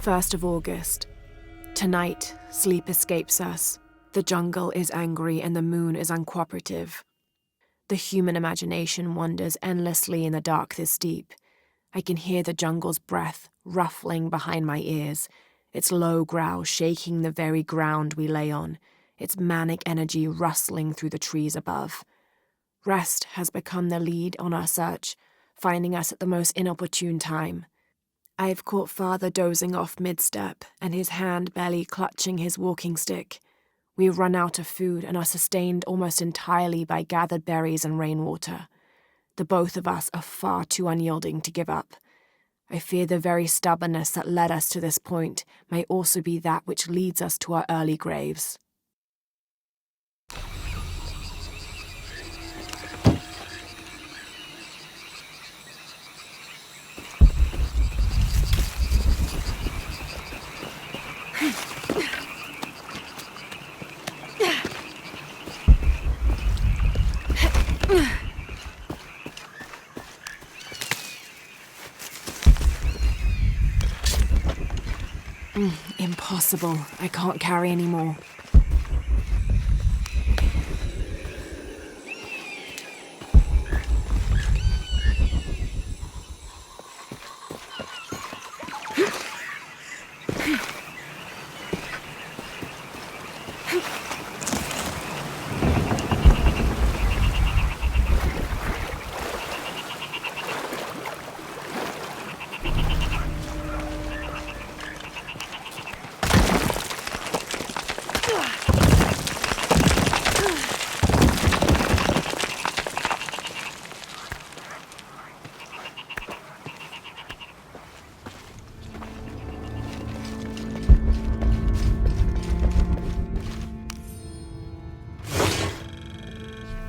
First of August. Tonight, sleep escapes us. The jungle is angry and the moon is uncooperative. The human imagination wanders endlessly in the dark this deep. I can hear the jungle's breath ruffling behind my ears, its low growl shaking the very ground we lay on, its manic energy rustling through the trees above. Rest has become the lead on our search, finding us at the most inopportune time. I've caught Father dozing off mid-step and his hand barely clutching his walking stick. We run out of food and are sustained almost entirely by gathered berries and rainwater. The both of us are far too unyielding to give up. I fear the very stubbornness that led us to this point may also be that which leads us to our early graves. Impossible. I can't carry any more.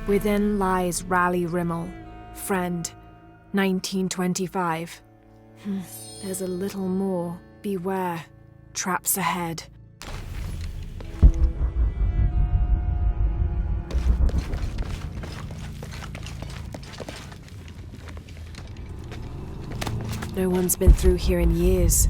Within lies Raleigh Rimmel, friend, 1925. There's a little more. Beware. Traps ahead. No one's been through here in years.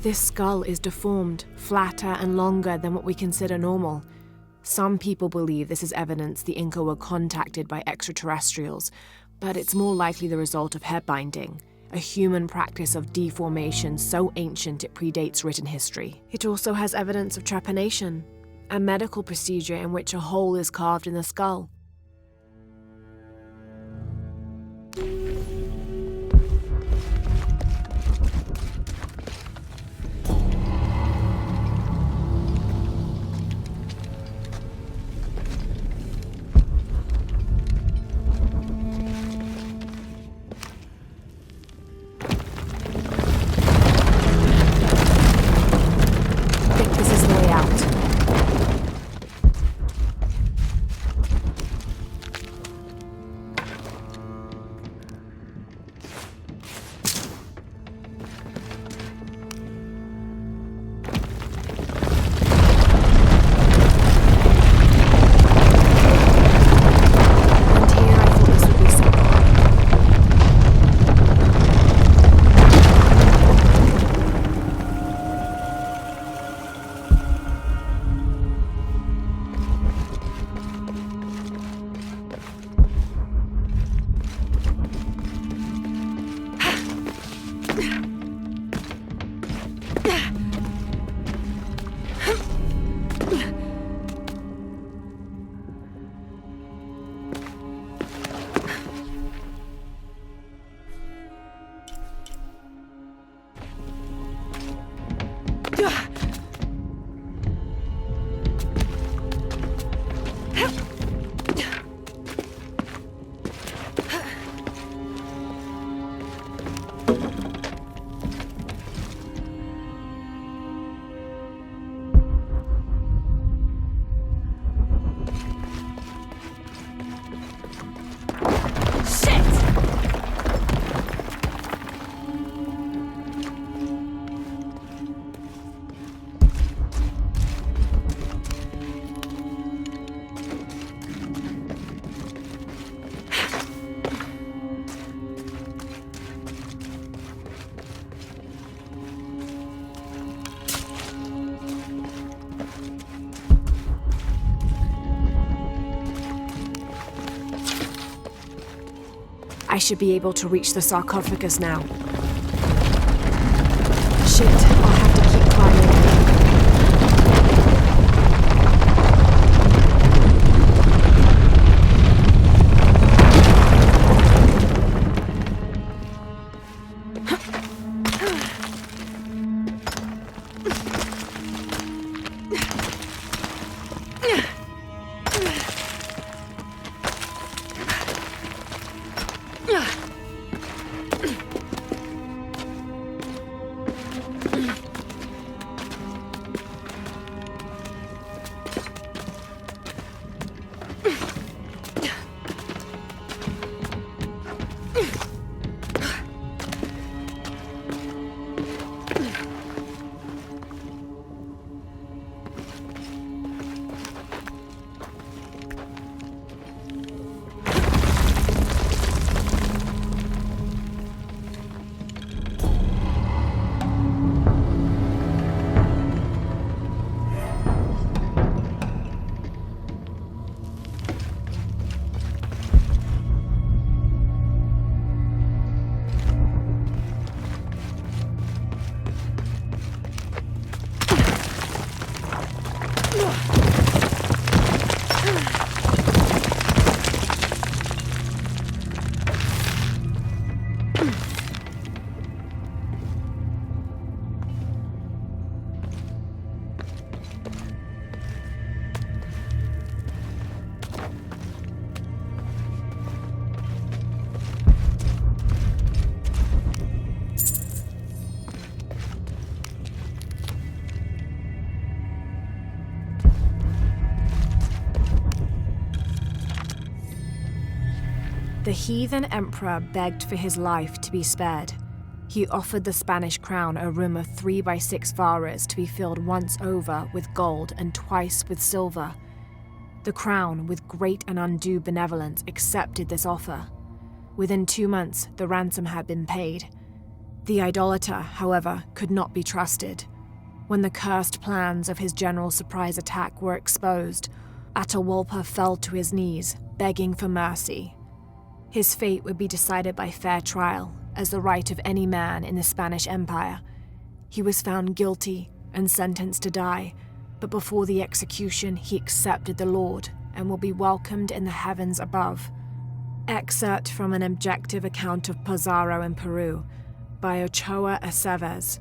This skull is deformed, flatter and longer than what we consider normal. Some people believe this is evidence the Inca were contacted by extraterrestrials, but it's more likely the result of head binding, a human practice of deformation so ancient it predates written history. It also has evidence of trepanation, a medical procedure in which a hole is carved in the skull. I should be able to reach the sarcophagus now. Shit, I'll have to keep climbing. The heathen emperor begged for his life to be spared. He offered the Spanish crown a room of 3 by 6 varas to be filled once over with gold and twice with silver. The crown, with great and undue benevolence, accepted this offer. Within 2 months, the ransom had been paid. The idolater, however, could not be trusted. When the cursed plans of his general surprise attack were exposed, Atahualpa fell to his knees, begging for mercy. His fate would be decided by fair trial, as the right of any man in the Spanish Empire. He was found guilty and sentenced to die, but before the execution he accepted the Lord and will be welcomed in the heavens above. Excerpt from an objective account of Pizarro in Peru by Ochoa Aceves.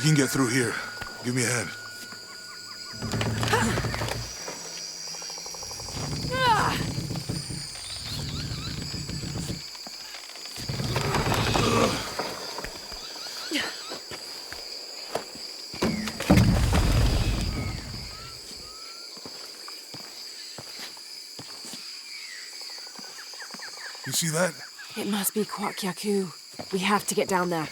can get through here. Give me a hand. You see that? It must be Kwak Yaku. We have to get down there.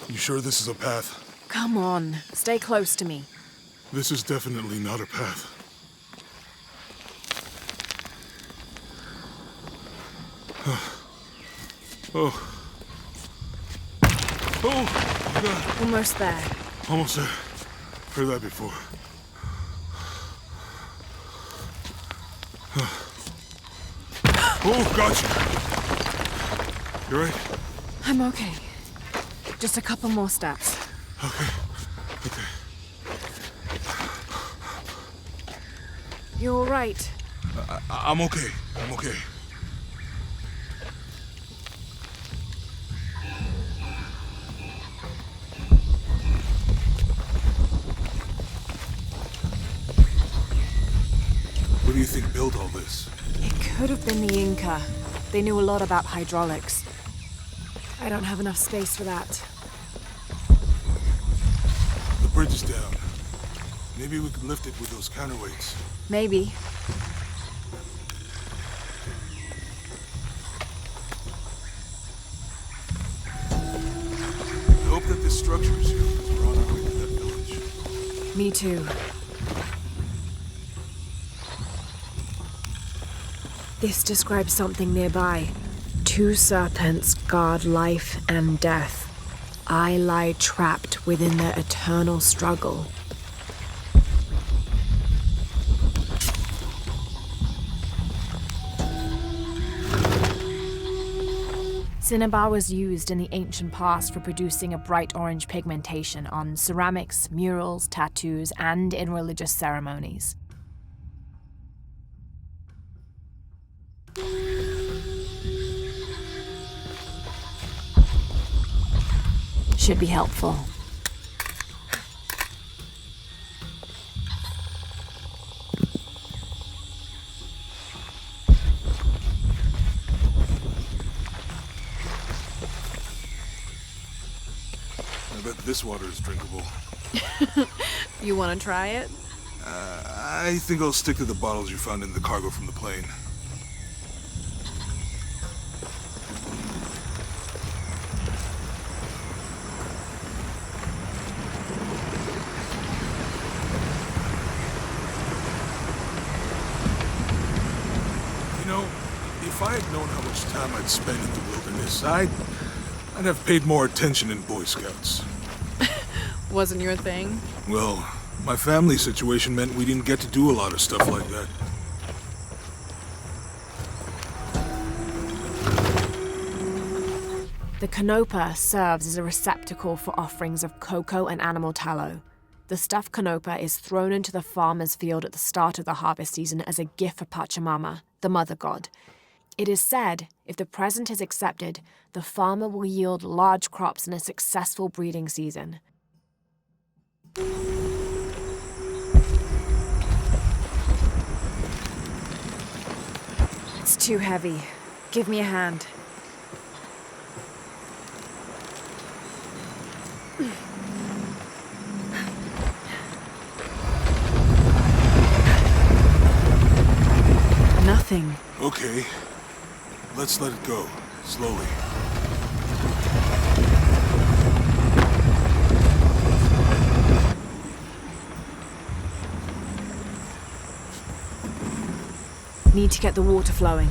You sure this is a path? Come on, stay close to me. This is definitely not a path. Oh. Oh, my God. Almost there. Almost there. Heard that before. Oh, gotcha. You right? I'm okay. Just a couple more steps. Okay. Okay. You all right? I'm okay. I'm okay. What do you think built all this? It could have been the Inca. They knew a lot about hydraulics. I don't have enough space for that. The bridge is down. Maybe we could lift it with those counterweights. Maybe. I hope that this structure is here because we're on our way to that village. Me too. This describes something nearby. 2 serpents guard life and death. I lie trapped within their eternal struggle. Cinnabar was used in the ancient past for producing a bright orange pigmentation on ceramics, murals, tattoos, and in religious ceremonies. Should be helpful. I bet this water is drinkable. You want to try it? I think I'll stick to the bottles you found in the cargo from the plane. If I had known how much time I'd spend in the wilderness, I'd have paid more attention in Boy Scouts. Wasn't your thing? Well, my family situation meant we didn't get to do a lot of stuff like that. The canopa serves as a receptacle for offerings of cocoa and animal tallow. The stuffed canopa is thrown into the farmer's field at the start of the harvest season as a gift for Pachamama, the mother god. It is said, if the present is accepted, the farmer will yield large crops in a successful breeding season. It's too heavy. Give me a hand. Nothing. Okay. Let's let it go. Slowly. Need to get the water flowing.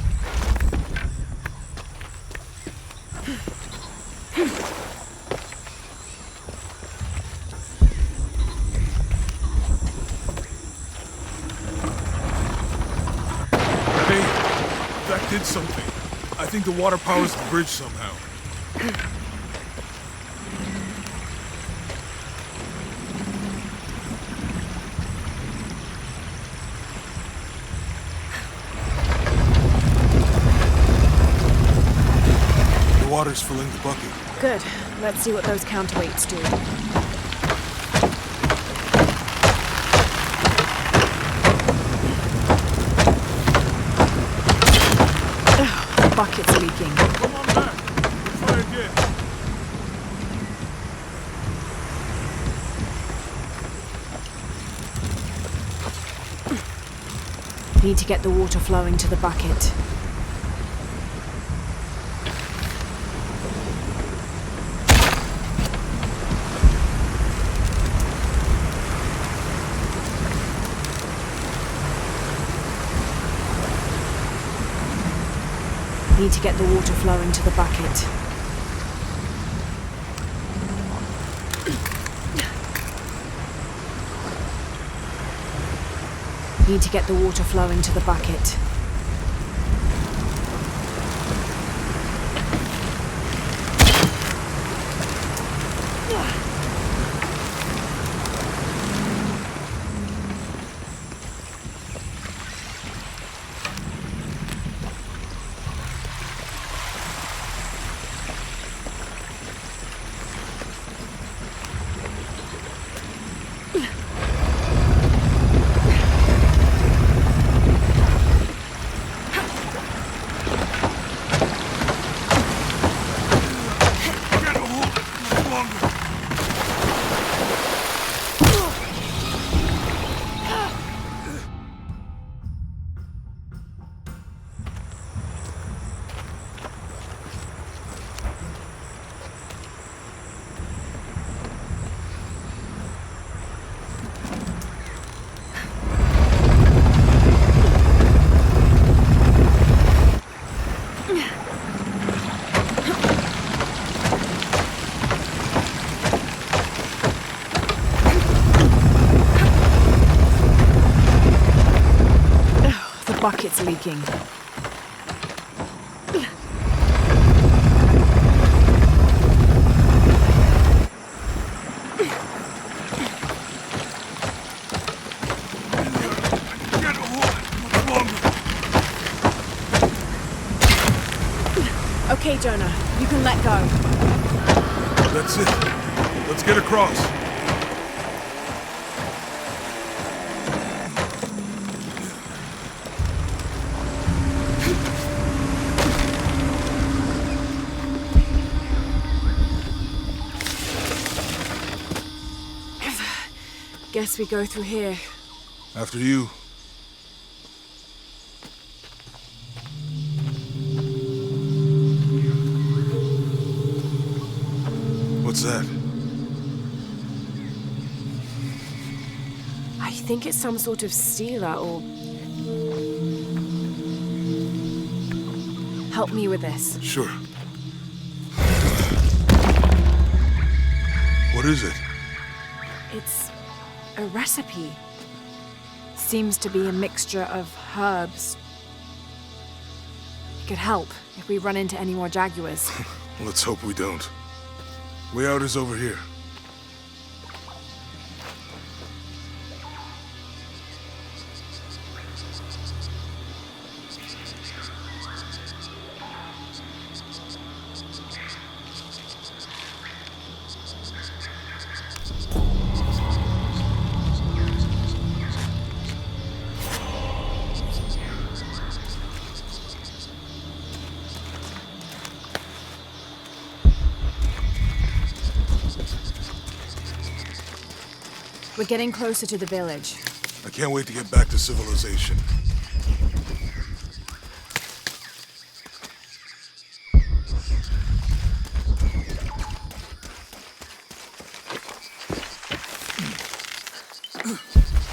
did something. I think the water powers the bridge somehow. The water's filling the bucket. Good. Let's see what those counterweights do. Ugh, the bucket's leaking. Come on back. We'll try again. Need to get the water flowing to the bucket. Need to get the water flowing to the bucket. Need to get the water flowing to the bucket. Bucket's leaking. Okay, Jonah, you can let go. That's it. Let's get across. Guess we go through here. After you. What's that? I think it's some sort of sealer or... Help me with this. Sure. What is it? It's a recipe. Seems to be a mixture of herbs. It could help if we run into any more jaguars. Let's hope we don't. Way out is over here. We're getting closer to the village. I can't wait to get back to civilization.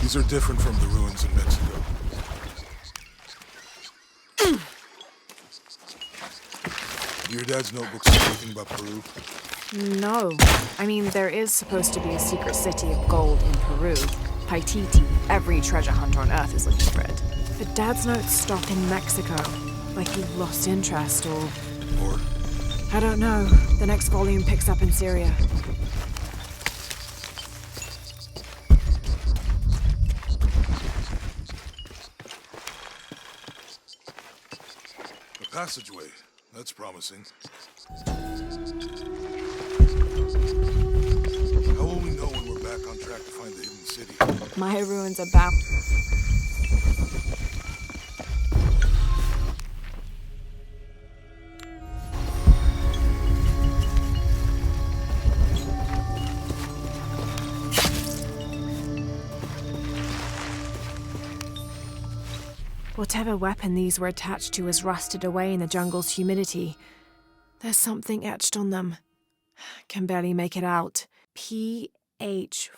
These are different from the ruins in Mexico. Do your dad's notebooks say anything about Peru? No. I mean, there is supposed to be a secret city of gold in Peru. Paititi. Every treasure hunter on Earth is looking for it. But Dad's notes stop in Mexico. Like you've lost interest, or... Or? I don't know. The next volume picks up in Syria. A passageway. That's promising. How will we know when we're back on track to find the hidden city? My ruins are bound. Whatever weapon these were attached to has rusted away in the jungle's humidity. There's something etched on them. Can barely make it out. P.H.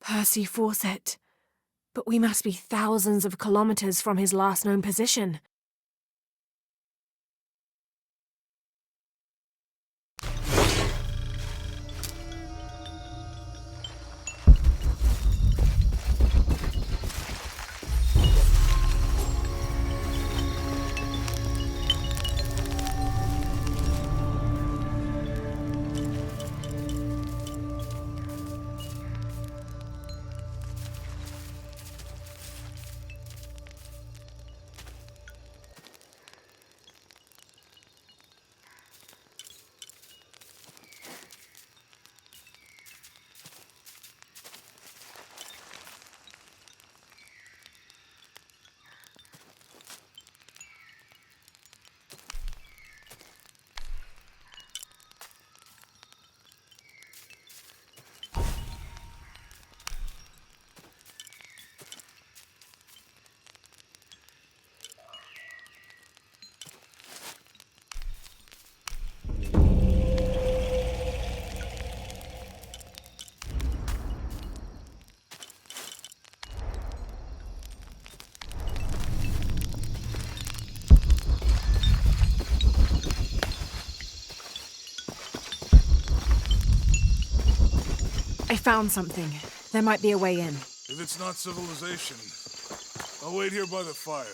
Percy Fawcett. But we must be thousands of kilometers from his last known position. I found something. There might be a way in. If it's not civilization, I'll wait here by the fire.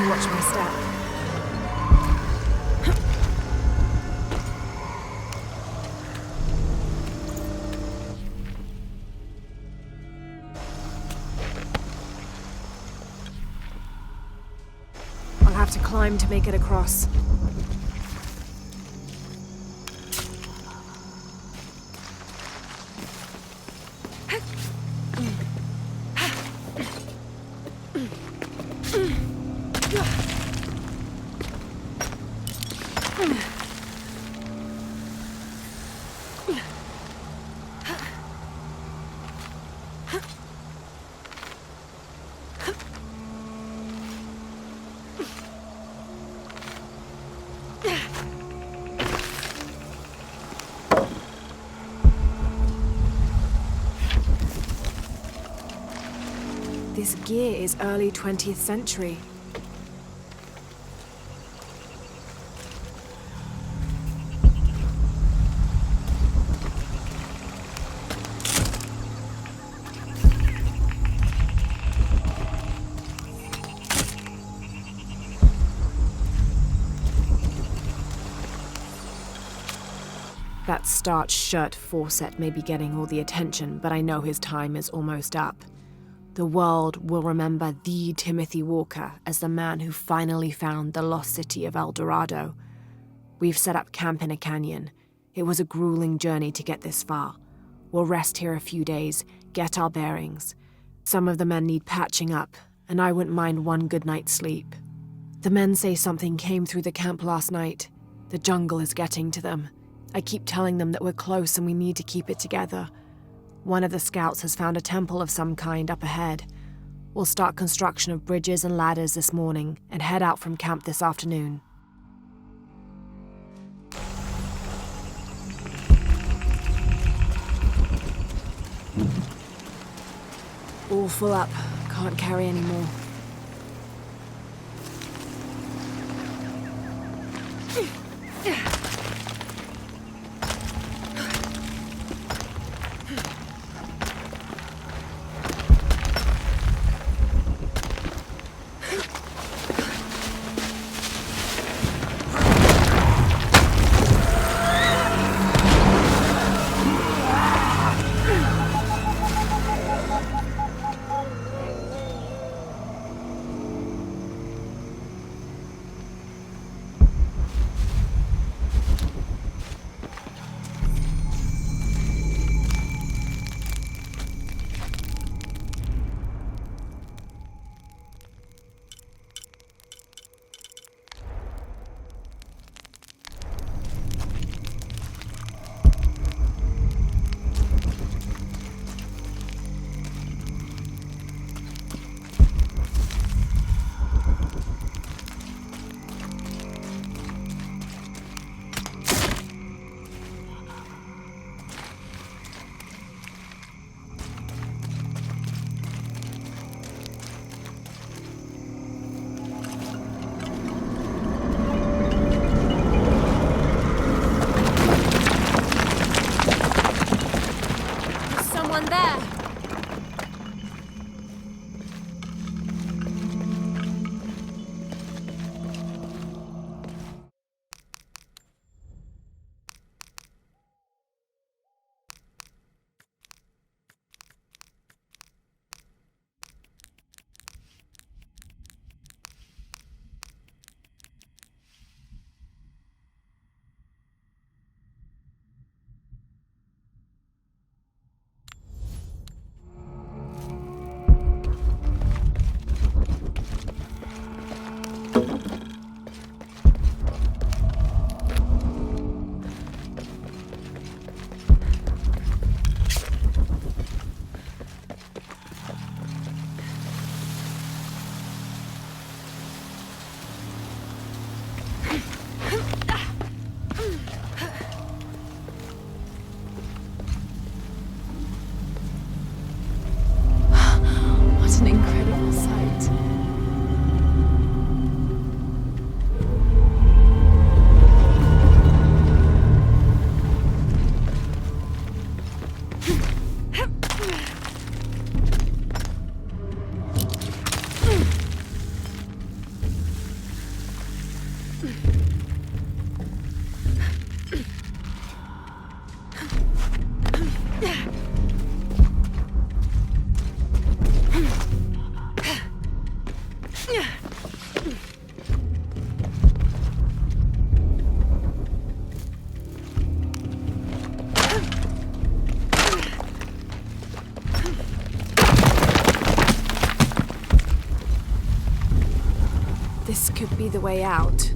Watch my step. I'll have to climb to make it across. This gear is early 20th century. That starched shirt Fawcett may be getting all the attention, but I know his time is almost up. The world will remember the Timothy Walker as the man who finally found the lost city of El Dorado. We've set up camp in a canyon. It was a grueling journey to get this far. We'll rest here a few days, get our bearings. Some of the men need patching up, and I wouldn't mind one good night's sleep. The men say something came through the camp last night. The jungle is getting to them. I keep telling them that we're close and we need to keep it together. One of the scouts has found a temple of some kind up ahead. We'll start construction of bridges and ladders this morning and head out from camp this afternoon. All full up. Can't carry any more. This could be the way out.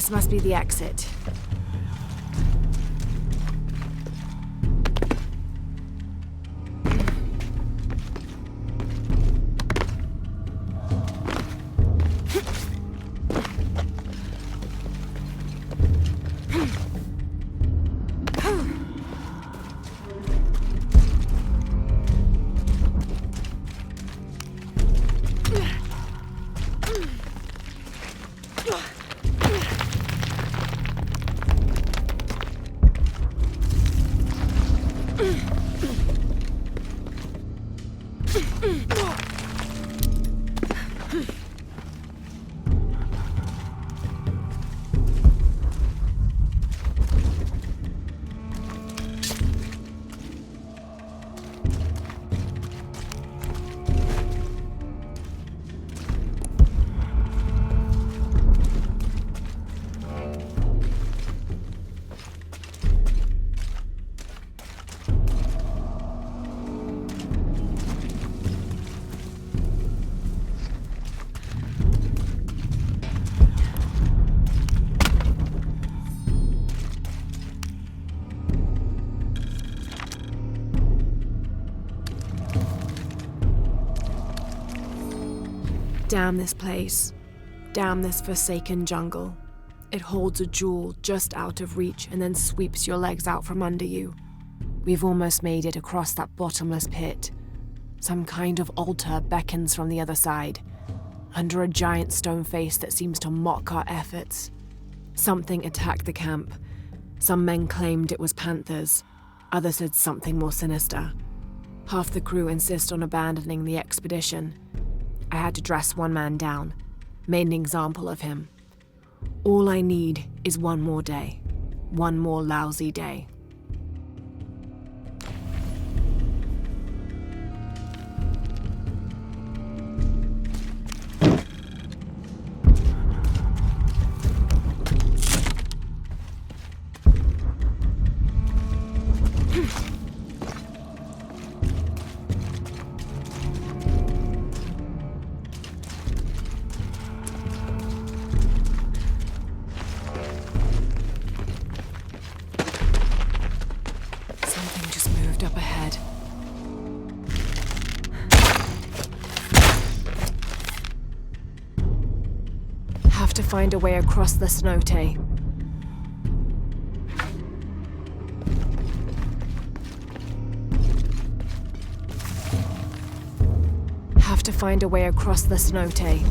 This must be the exit. Damn this place. Damn this forsaken jungle. It holds a jewel just out of reach and then sweeps your legs out from under you. We've almost made it across that bottomless pit. Some kind of altar beckons from the other side, under a giant stone face that seems to mock our efforts. Something attacked the camp. Some men claimed it was panthers. Others said something more sinister. Half the crew insist on abandoning the expedition. I had to dress one man down, made an example of him. All I need is one more day. One more lousy day. Up ahead. Have to find a way across the Snow-Tay. Have to find a way across the Snow-Tay.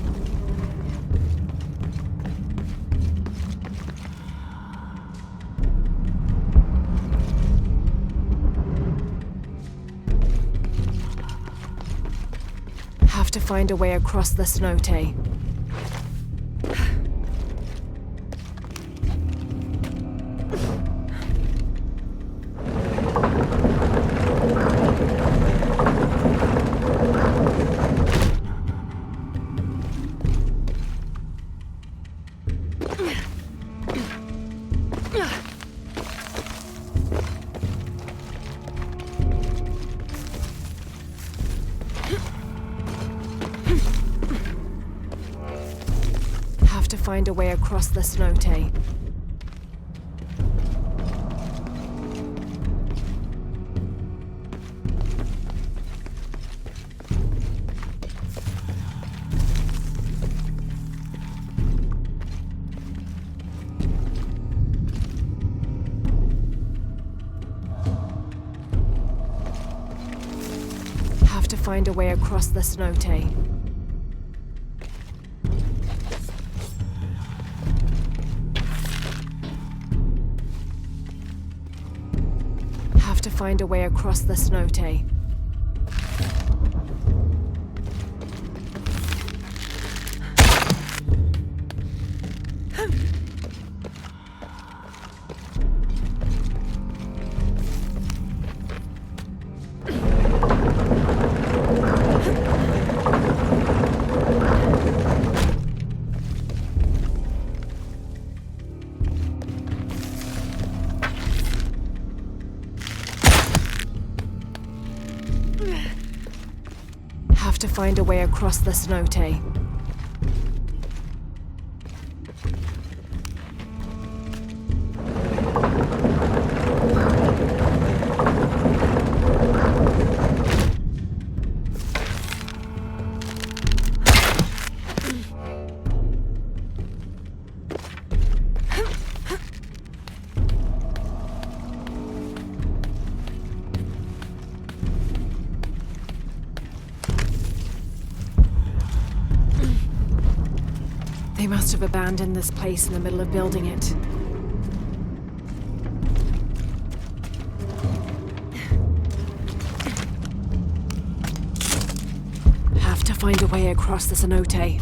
Have to find a way across the Snow-Tay. To find a way across the Snow-Tay. Have to find a way across the Snow-Tay. To find a way across the Snow-Tay. Have to find a way across the Snow-Tay. must have abandoned this place in the middle of building it. Have to find a way across the cenote.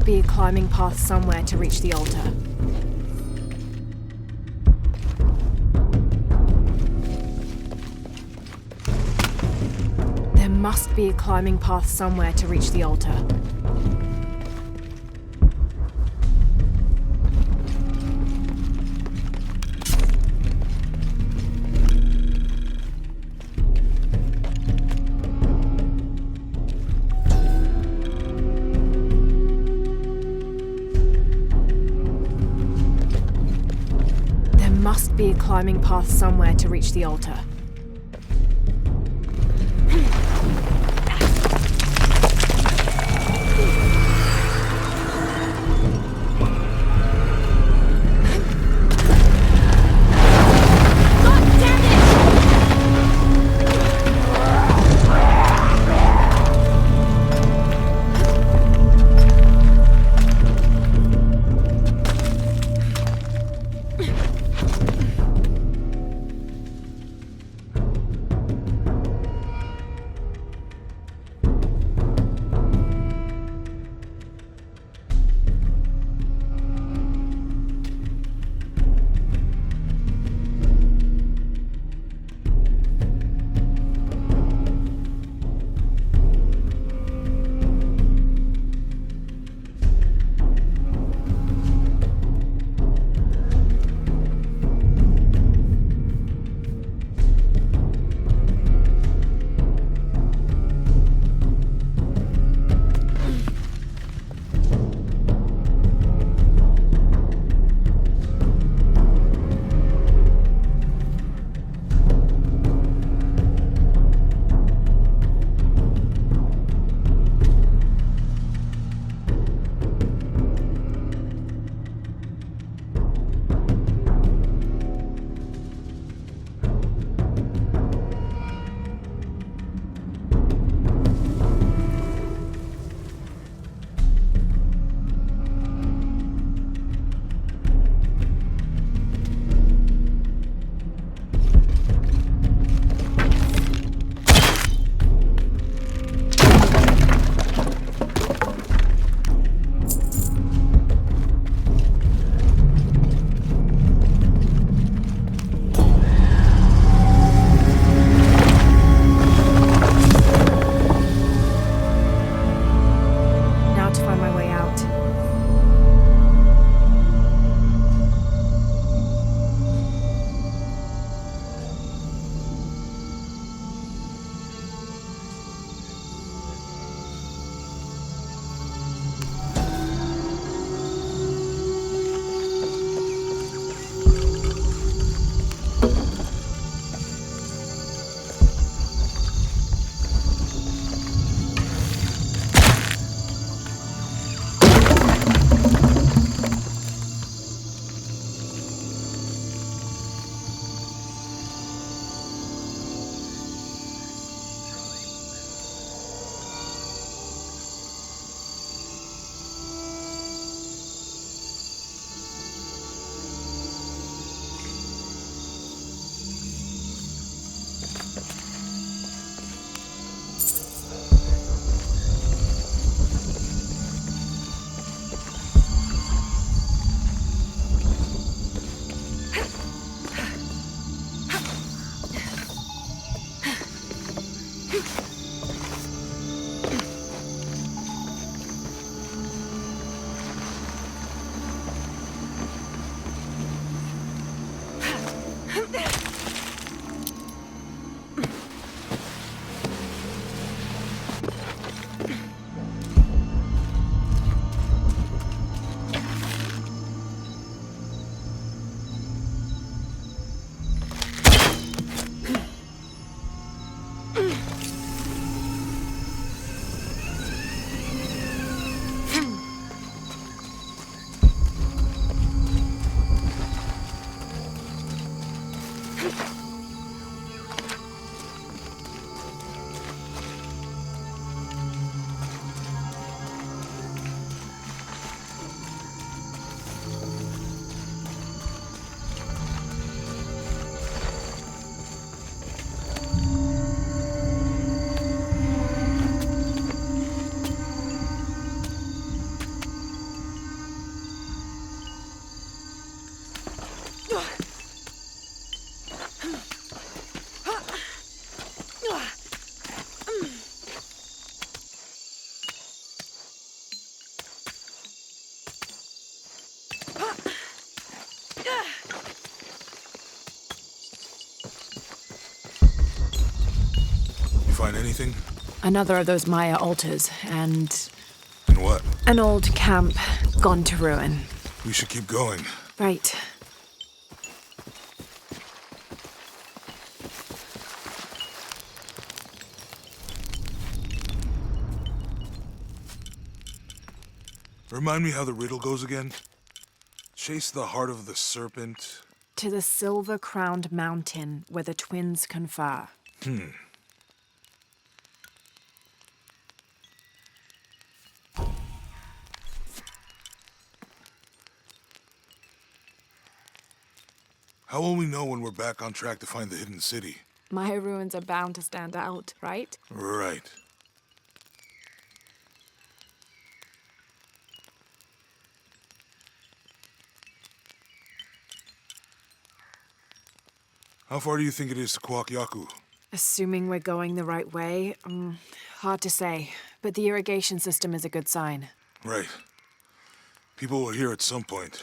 Be a climbing path somewhere to reach the altar. There must be a climbing path somewhere to reach the altar. Must be a climbing path somewhere to reach the altar. Find anything? Another of those Maya altars, and And what? an old camp gone to ruin. We should keep going. Right. Remind me how the riddle goes again? Chase the heart of the serpent. To the silver-crowned mountain where the twins confer. How will we know when we're back on track to find the hidden city? Maya ruins are bound to stand out, right? Right. How far do you think it is to Kwakyaku? Assuming we're going the right way, hard to say. But the irrigation system is a good sign. Right. People were here at some point.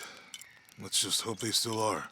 Let's just hope they still are.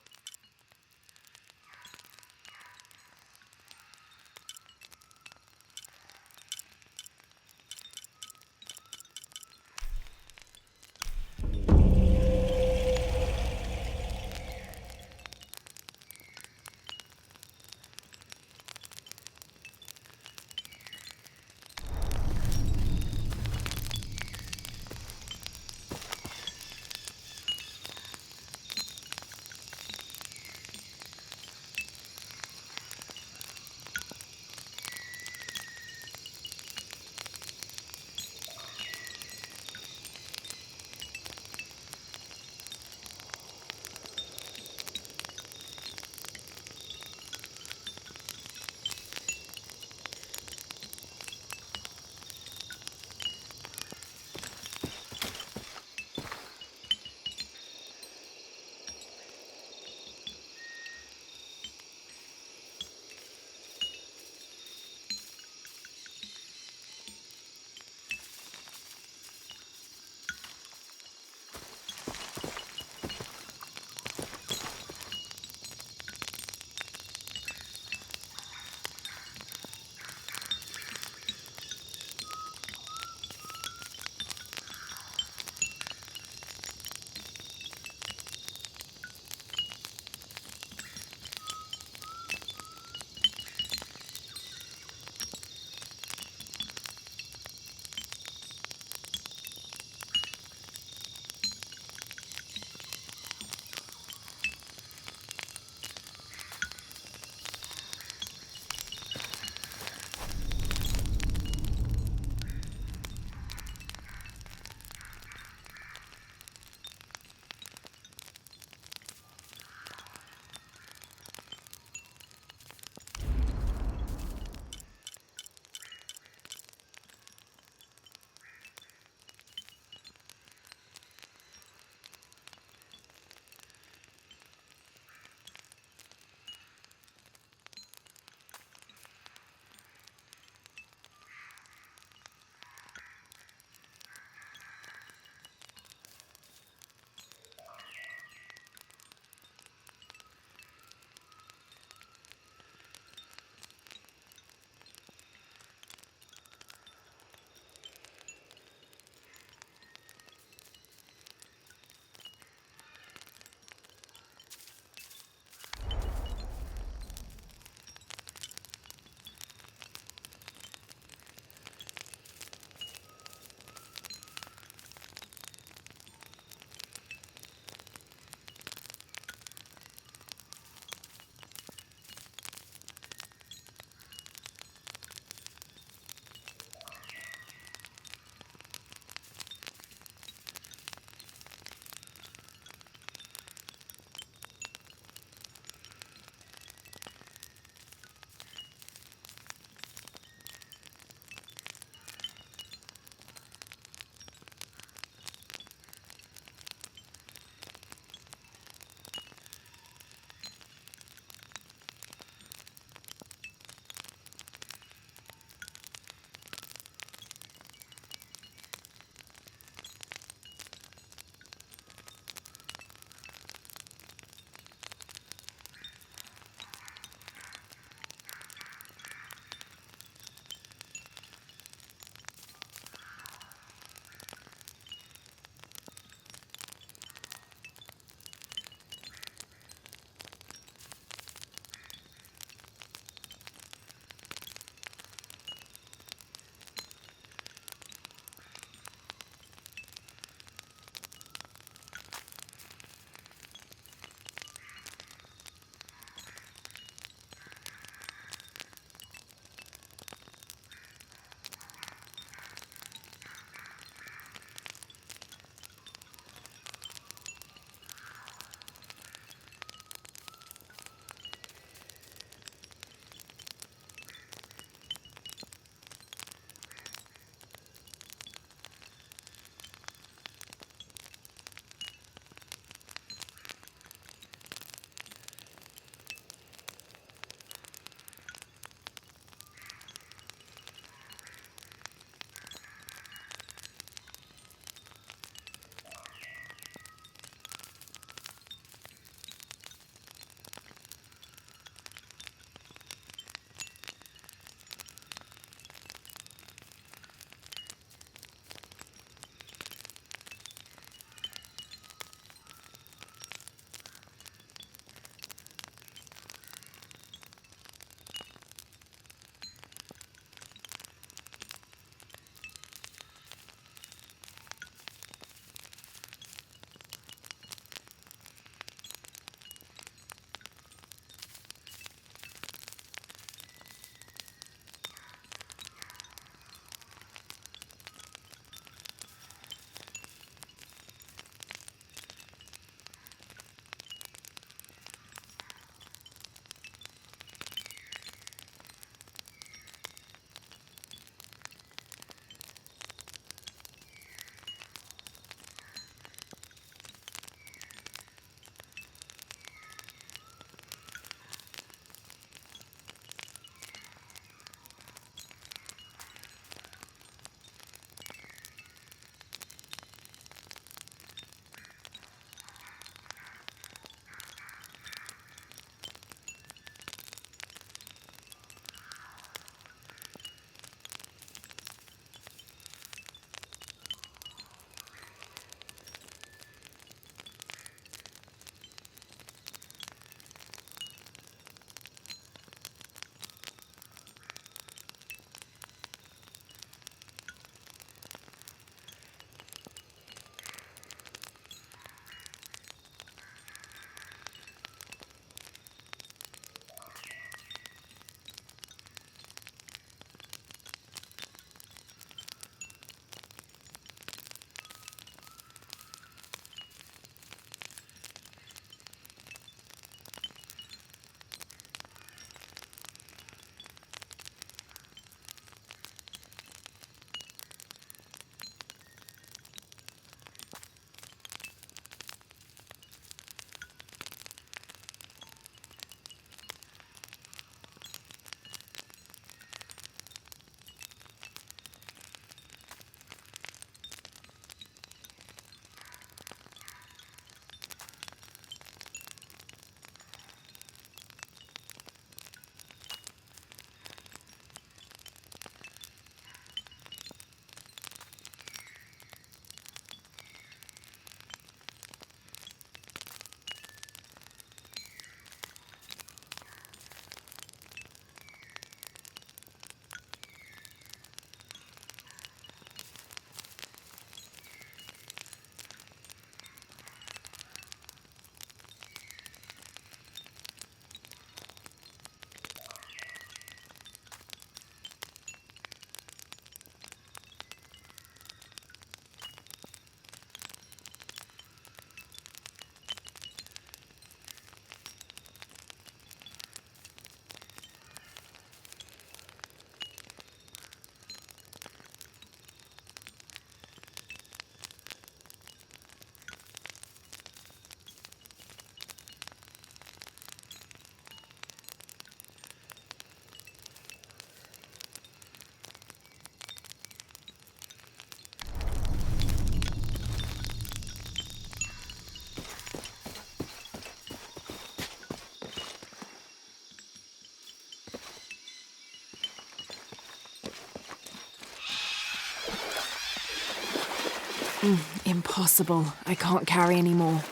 Impossible. I can't carry any more.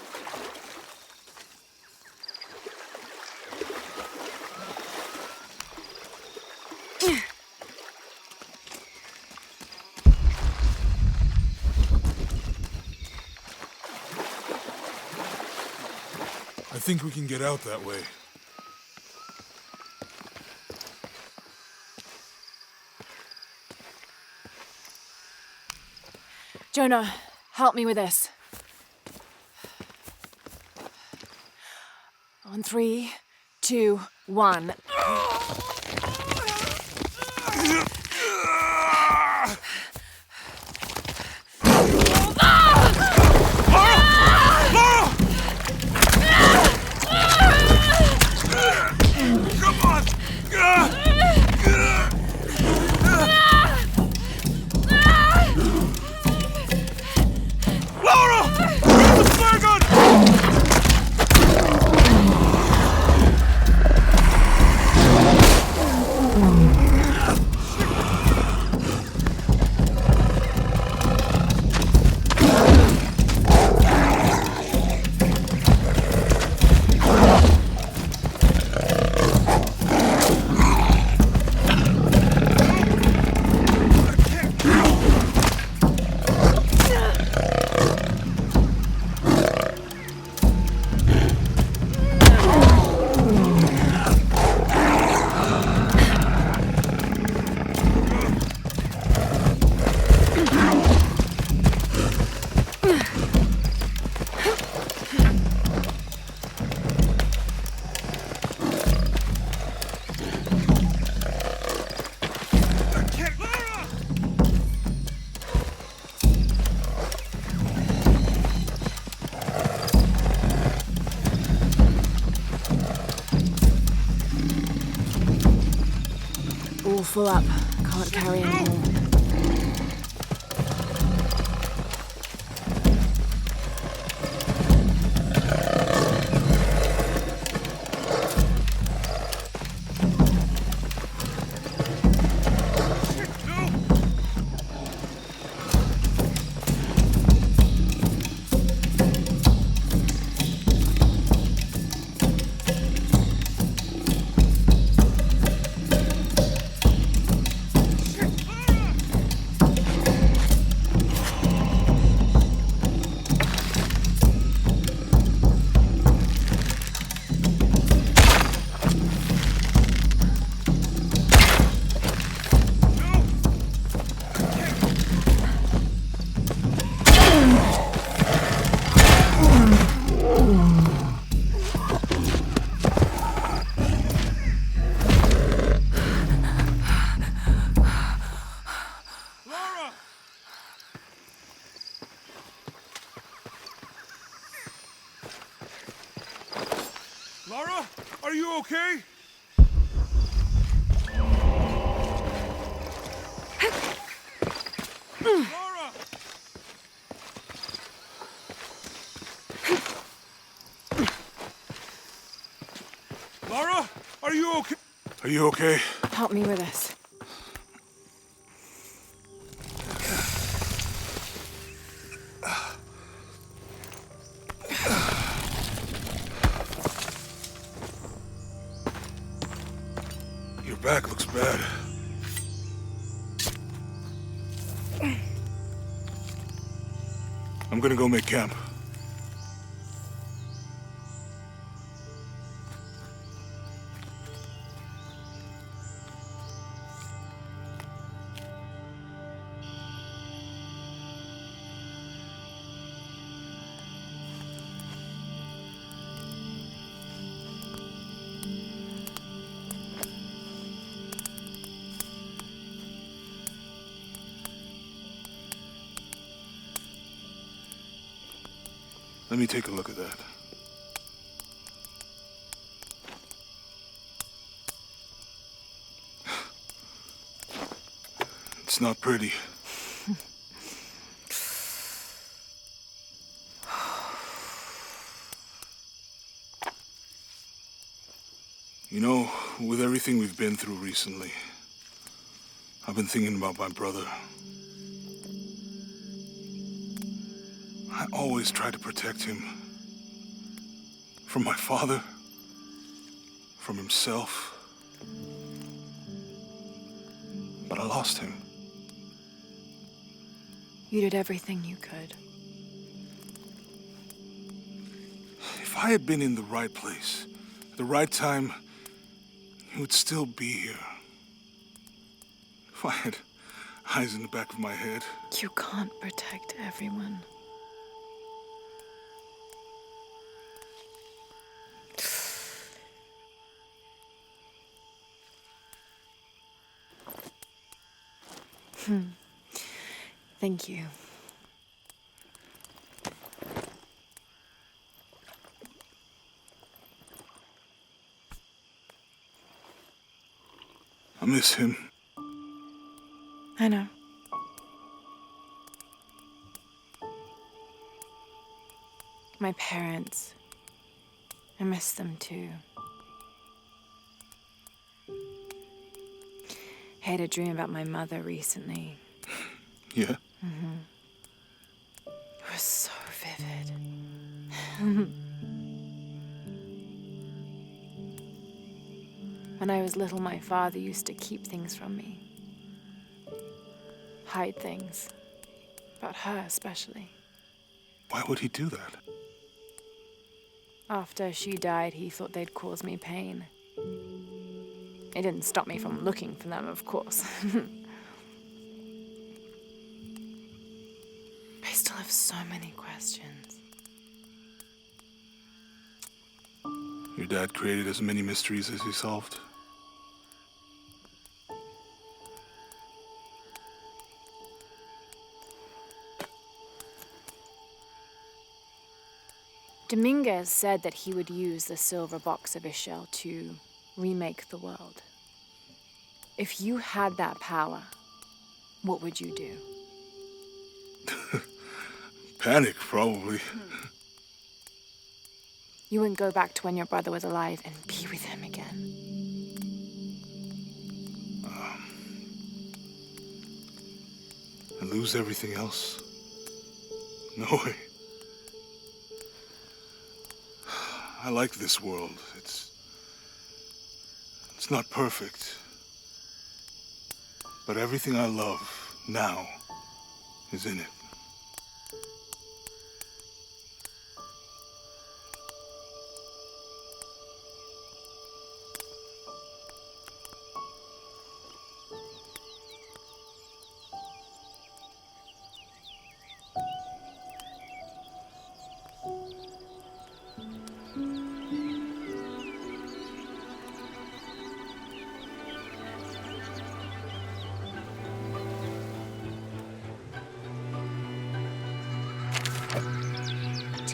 I think we can get out that way. Jonah, help me with this. On 3, 2, 1. All full up. Can't carry any more. Lara, are you okay? Lara! Lara, are you okay? Are you okay? Help me with this. Your back looks bad. I'm gonna go make camp. Let me take a look at that. It's not pretty. You know, with everything we've been through recently, I've been thinking about my brother. I always tried to protect him. From my father. From himself. But I lost him. You did everything you could. If I had been in the right place, at the right time, he would still be here. If I had eyes in the back of my head. You can't protect everyone. Thank you. I miss him. I know. My parents. I miss them too. I had a dream about my mother recently. Yeah? It was so vivid. When I was little, my father used to keep things from me. Hide things. About her, especially. Why would he do that? After she died, he thought they'd cause me pain. It didn't stop me from looking for them, of course. I still have so many questions. Your dad created as many mysteries as he solved. Dominguez said that he would use the silver box of Ishel to remake the world. If you had that power, what would you do? Panic, probably. You wouldn't go back to when your brother was alive and be with him again. And lose everything else? No way. I like this world. It's not perfect. But everything I love now is in it.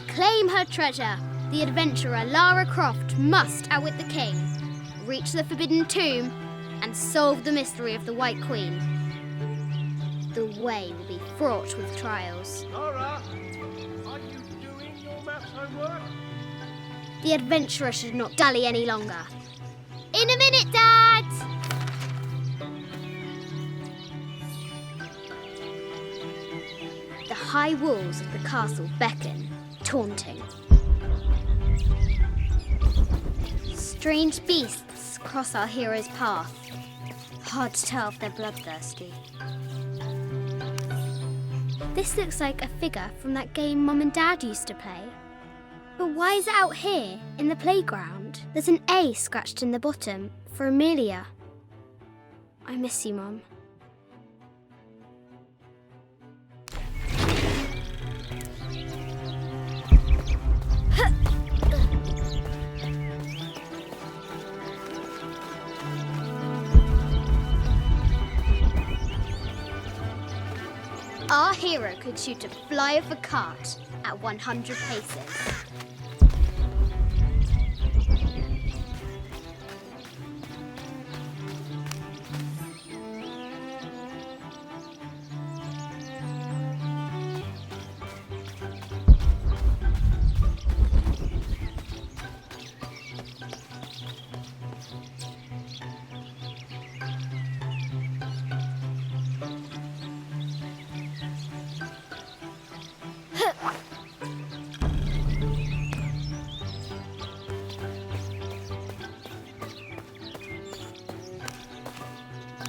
Claim her treasure. The adventurer Lara Croft must outwit the king, reach the forbidden tomb, and solve the mystery of the White Queen. The way will be fraught with trials. Lara, are you doing your maths homework? The adventurer should not dally any longer. In a minute, Dad! The high walls of the castle beckon, taunting. Strange beasts cross our hero's path. Hard to tell if they're bloodthirsty. This looks like a figure from that game Mum and Dad used to play. But why is it out here, in the playground? There's an A scratched in the bottom for Amelia. I miss you, Mum. Our hero could shoot a fly of a cart at 100 paces.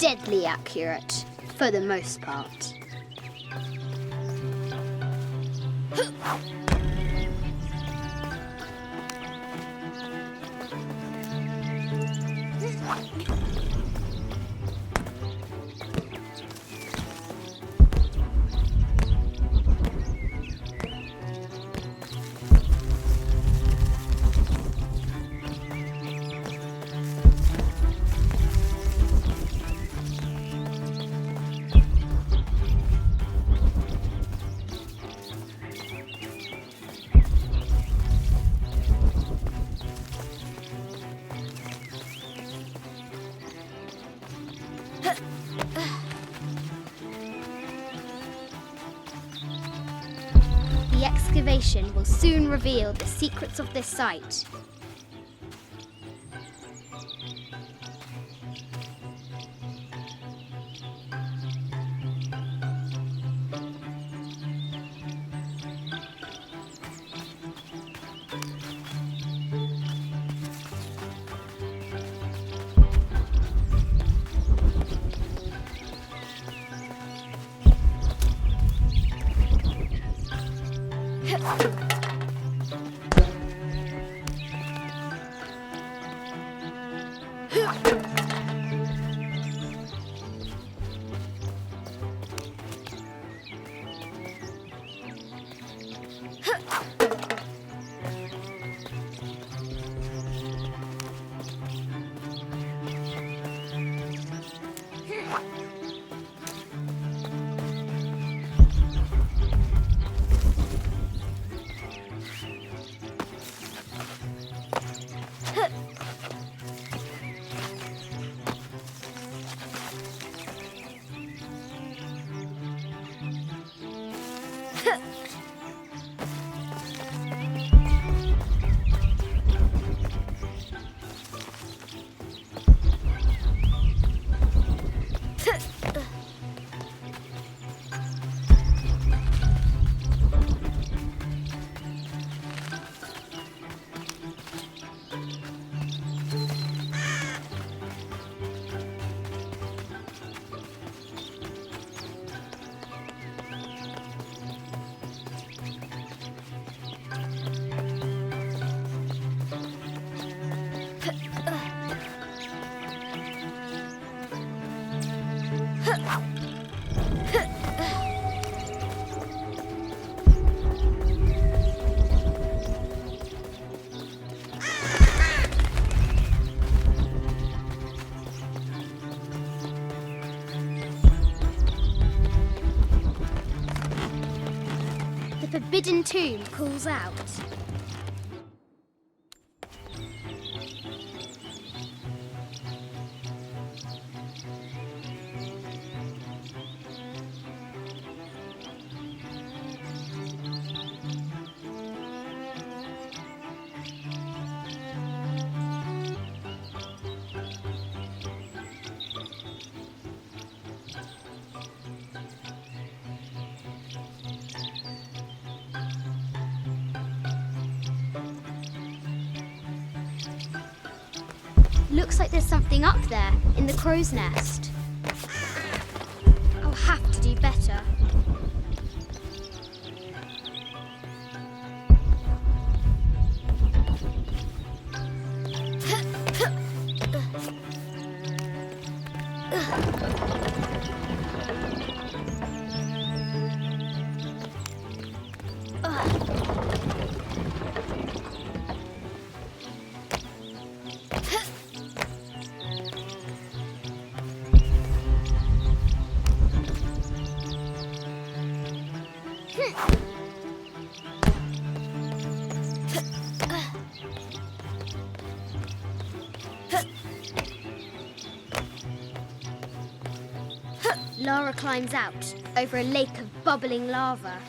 deadly accurate, for the most part. The excavation will soon reveal the secrets of this site. The forbidden tomb calls out. Looks like there's something up there in the crow's nest. I'll have to do better. Lara climbs out over a lake of bubbling lava.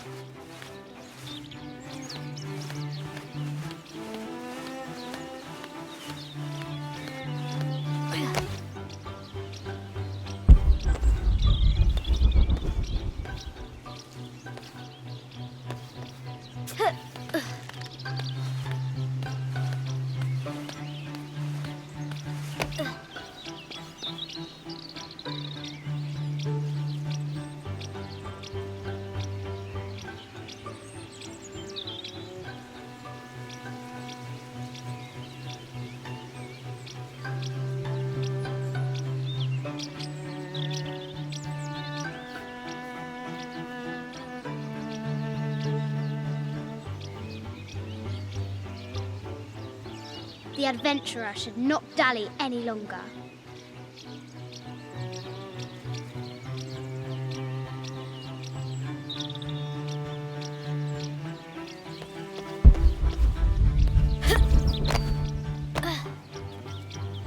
The adventurer should not dally any longer.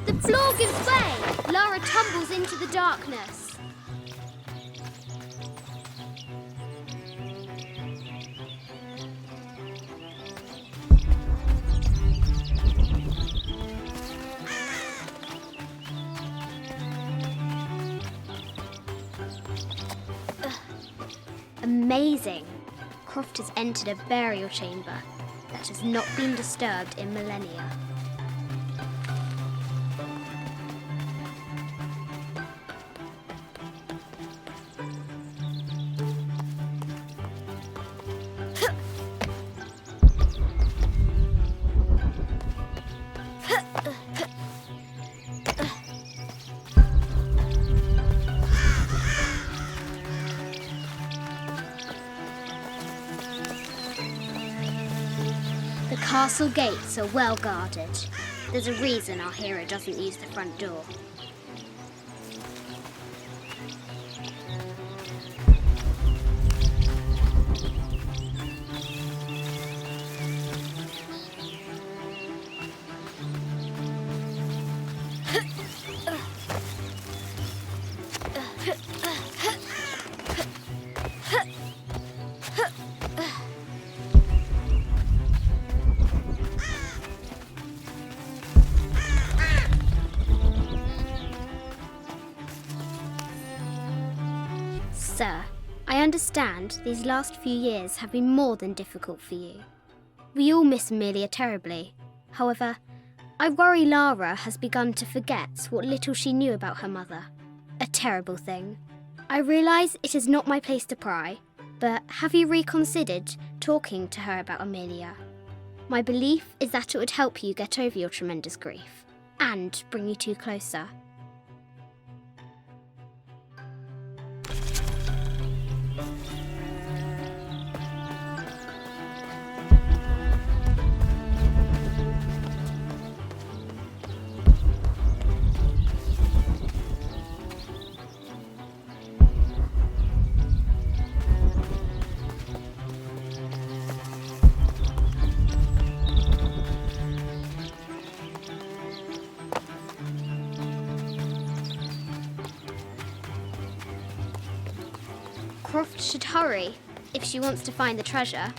The floor gives way! Lara tumbles into the darkness. Amazing! Croft has entered a burial chamber that has not been disturbed in millennia. The castle gates are well guarded. There's a reason our hero doesn't use the front door. Sir, I understand these last few years have been more than difficult for you. We all miss Amelia terribly. However, I worry Lara has begun to forget what little she knew about her mother. A terrible thing. I realise it is not my place to pry, but have you reconsidered talking to her about Amelia? My belief is that it would help you get over your tremendous grief and bring you two closer. Croft should hurry if she wants to find the treasure.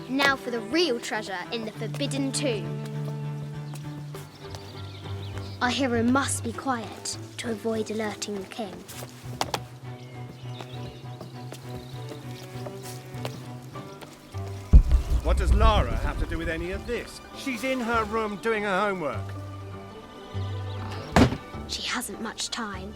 Now for the real treasure in the Forbidden Tomb. Our hero must be quiet to avoid alerting the king. What does Lara have to do with any of this? She's in her room doing her homework. She hasn't much time.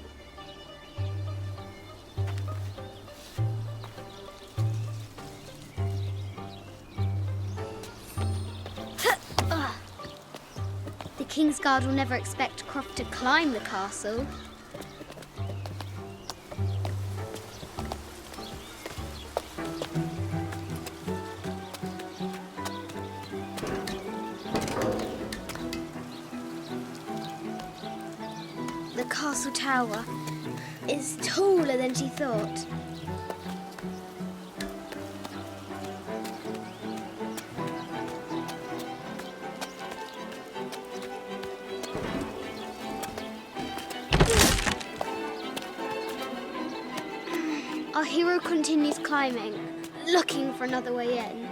The Kingsguard will never expect Croft to climb the castle. The castle tower is taller than she thought. Our hero continues climbing, looking for another way in.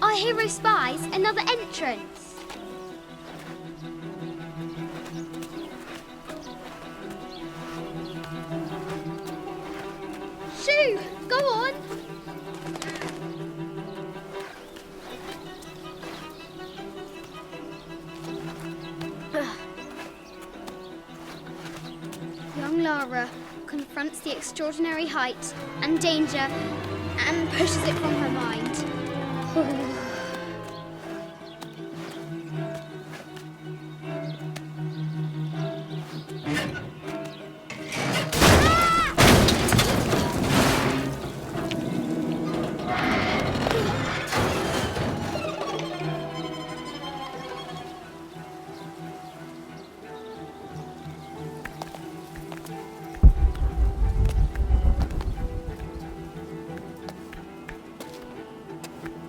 Our hero spies another entrance. Shoo! Go on! Young Lara confronts the extraordinary height and danger and pushes it from her mind.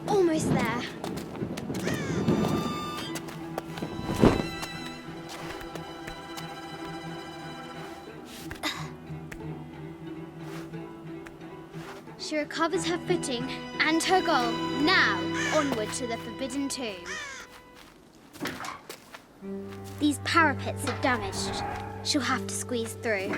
Almost there. She recovers her footing and her goal. Now, onward to the Forbidden Tomb. These parapets are damaged. She'll have to squeeze through.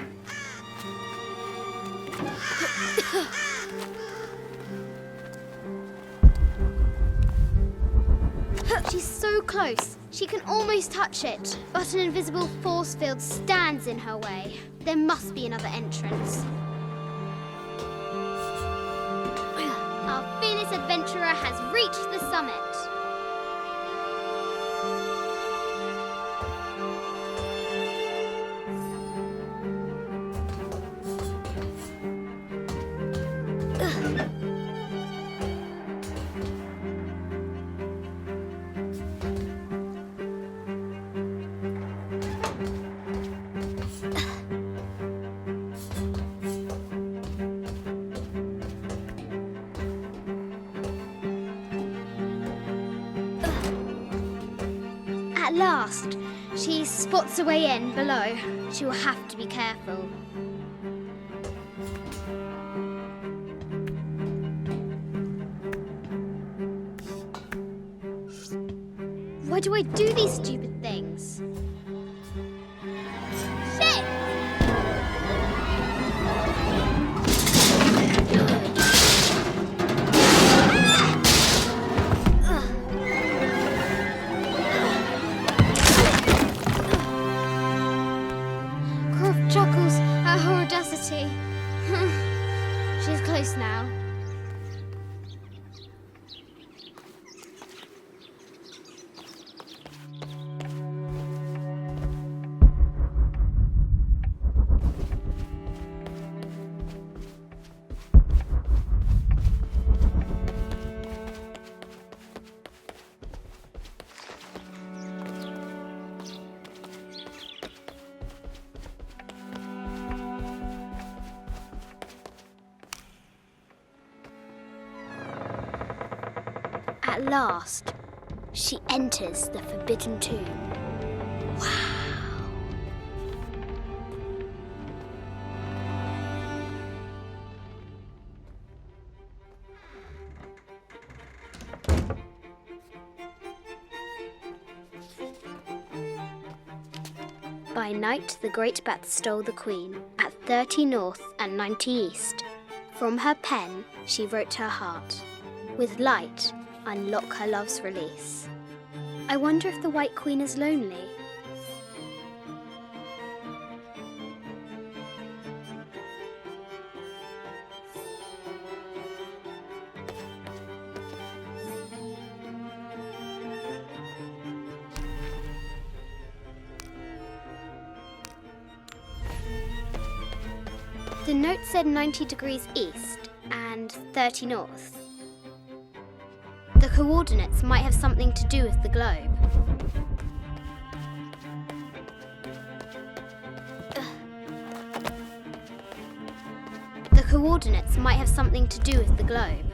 She's so close. She can almost touch it, but an invisible force field stands in her way. There must be another entrance. Our fearless adventurer has reached the summit. At last, she spots a way in below. She will have to be careful. Why do I do these stupid things? Shit! Chuckles at her audacity. She's close now. At last, she enters the Forbidden Tomb. Wow! By night, the great bat stole the queen at 30 north and 90 east. From her pen, she wrote her heart. With light, unlock her love's release. I wonder if the White Queen is lonely. The note said 90 degrees east and 30 north. The coordinates might have something to do with the globe. The coordinates might have something to do with the globe.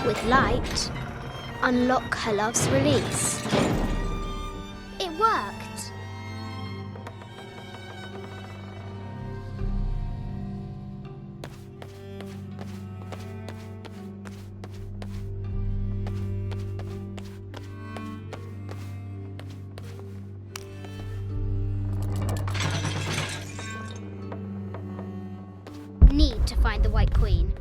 With light, unlock her love's release. It worked. Need to find the White Queen.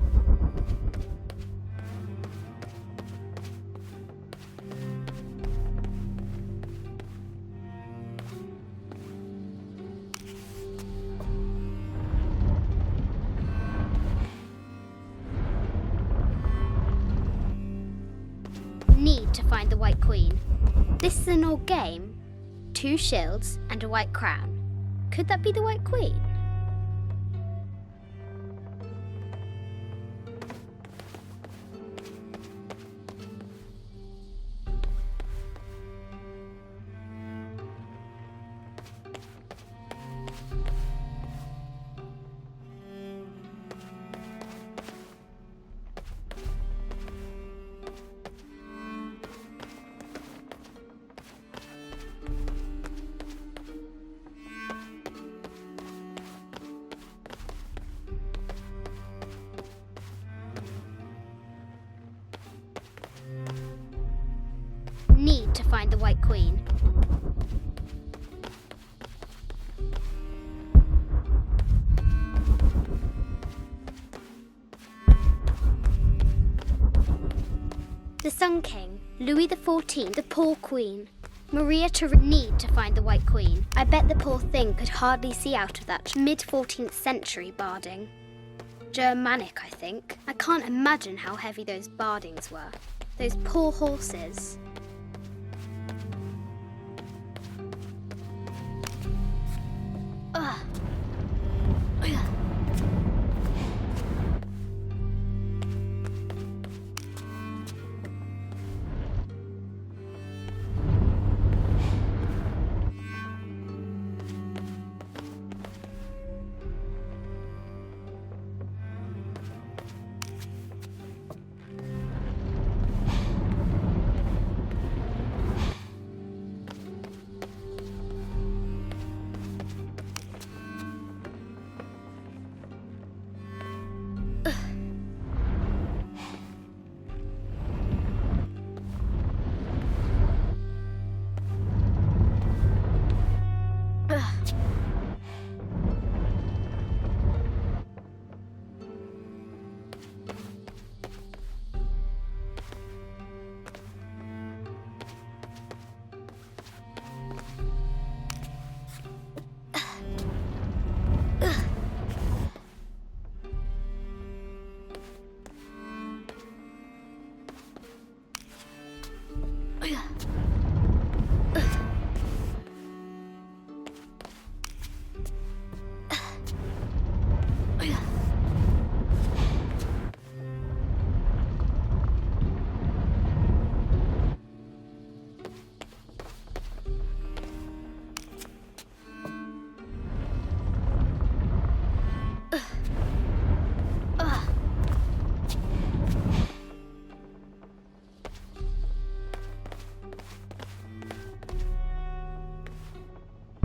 Need to find the White Queen. This is an old game. 2 shields and a white crown. Could that be the White Queen? Need to find the White Queen. The Sun King, Louis XIV, the poor Queen. Maria need to find the White Queen. I bet the poor thing could hardly see out of that mid-14th century barding. Germanic, I think. I can't imagine how heavy those bardings were. Those poor horses. Ugh.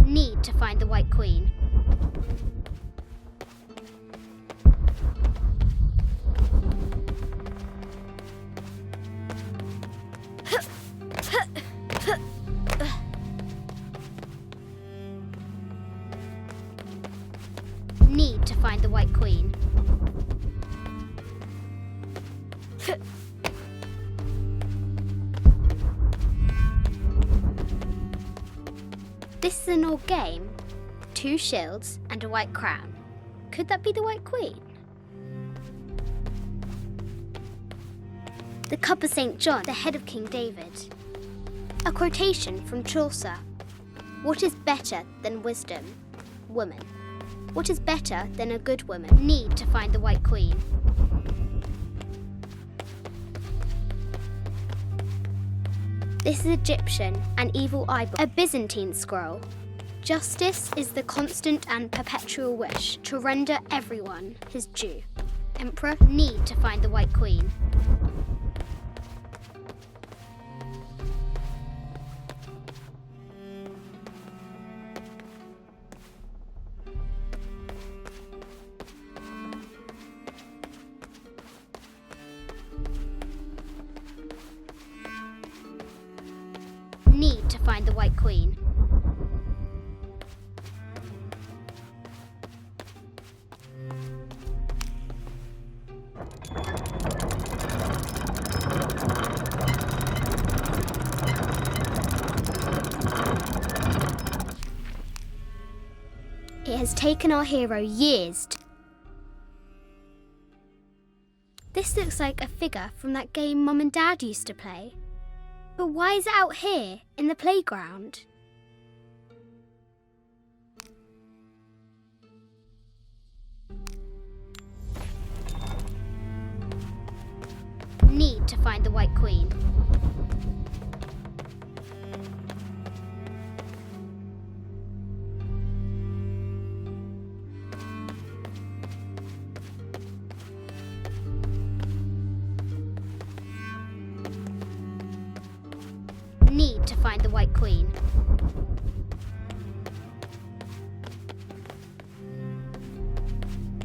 Need to find the White Queen. Need to find the White Queen. This is an old game. 2 shields and a white crown. Could that be the White Queen? The Cup of St. John, the head of King David. A quotation from Chaucer. What is better than wisdom? Woman. What is better than a good woman? Need to find the White Queen. This is Egyptian, an evil eye book, a Byzantine scroll. Justice is the constant and perpetual wish to render everyone his due. Emperor, need to find the White Queen. Need to find the White Queen. It has taken our hero years to... This looks like a figure from that game Mum and Dad used to play. But why is it out here, in the playground? Need to find the White Queen. Need to find the White Queen.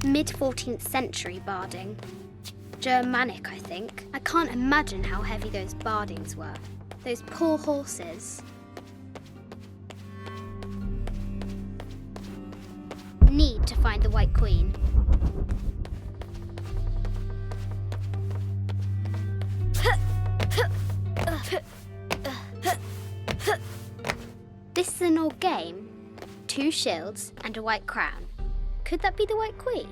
Mid-14th century barding. Germanic, I think. I can't imagine how heavy those bardings were. Those poor horses. Need to find the White Queen. This is an old game. 2 shields and a white crown. Could that be the White Queen?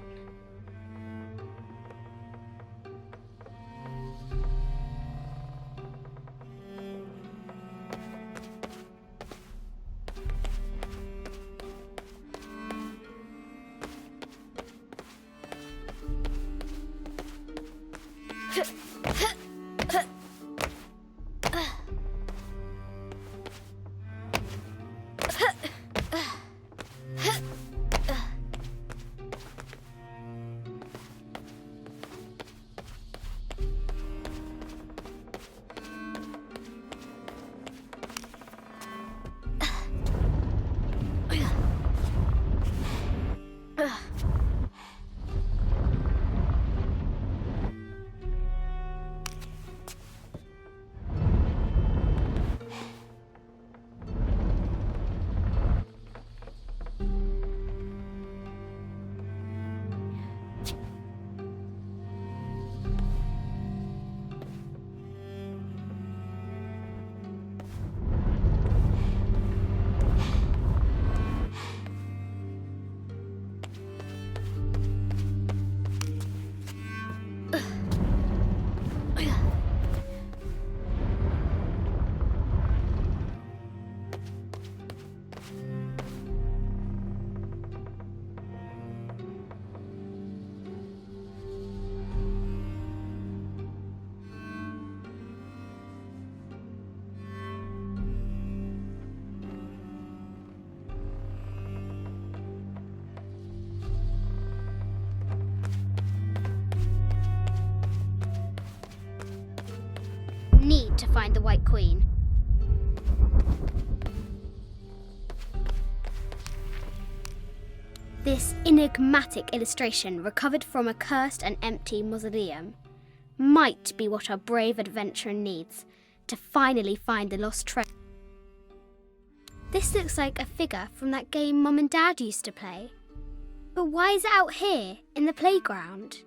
Need to find the White Queen. This enigmatic illustration, recovered from a cursed and empty mausoleum, might be what our brave adventurer needs to finally find the lost treasure. This looks like a figure from that game Mum and Dad used to play. But why is it out here, in the playground?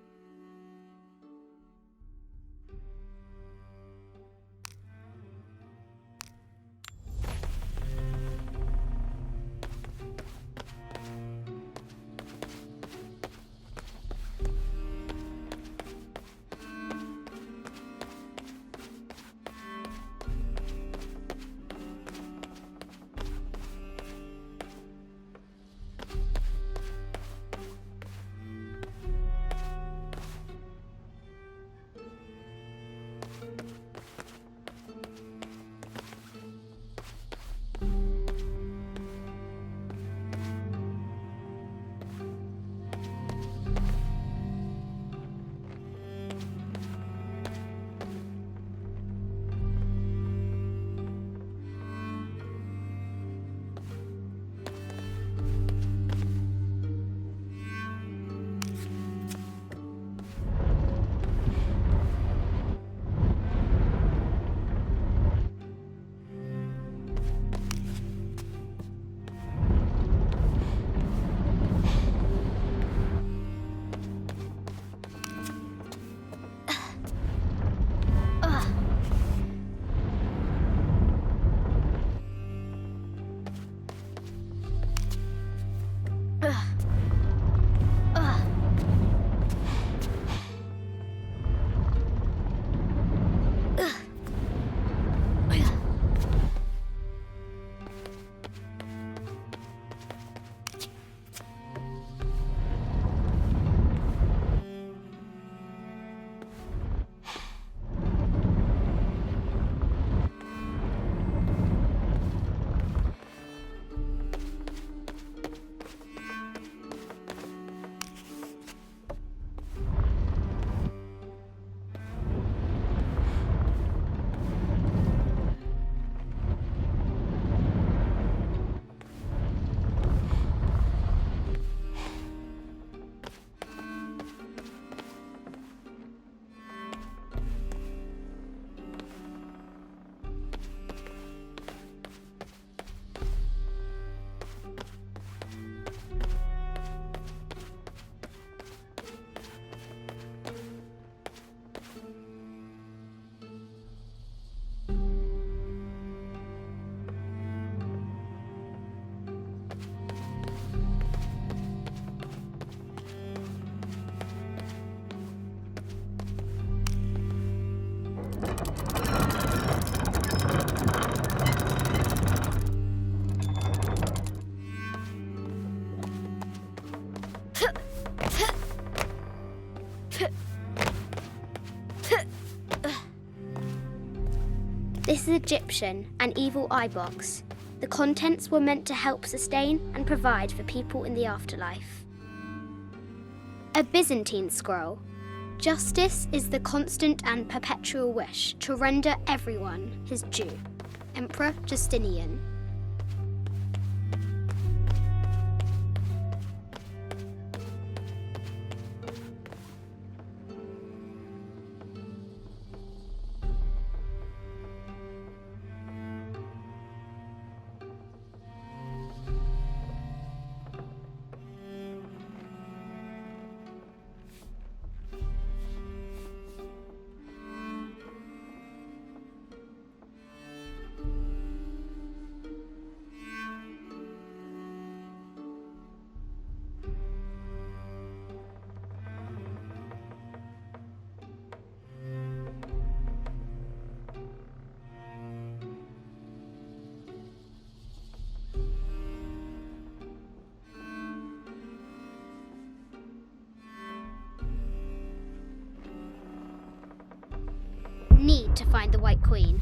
This is Egyptian, an evil eye box. The contents were meant to help sustain and provide for people in the afterlife. A Byzantine scroll. Justice is the constant and perpetual wish to render everyone his due. Emperor Justinian. Need to find the White Queen.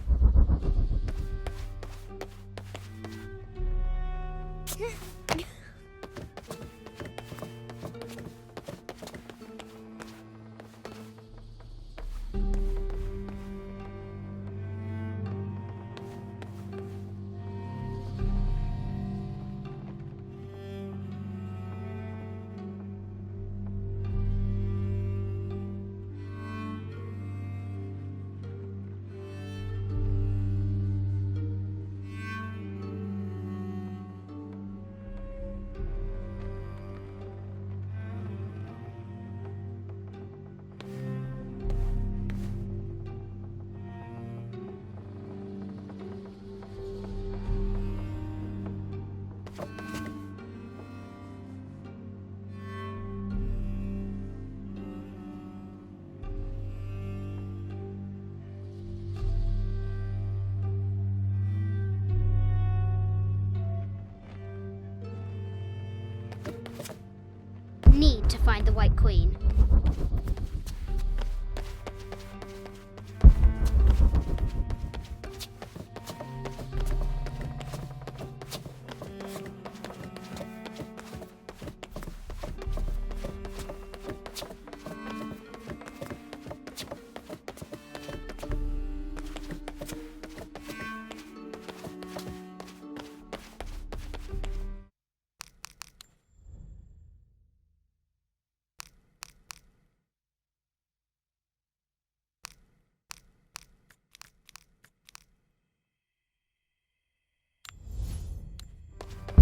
Need to find the White Queen.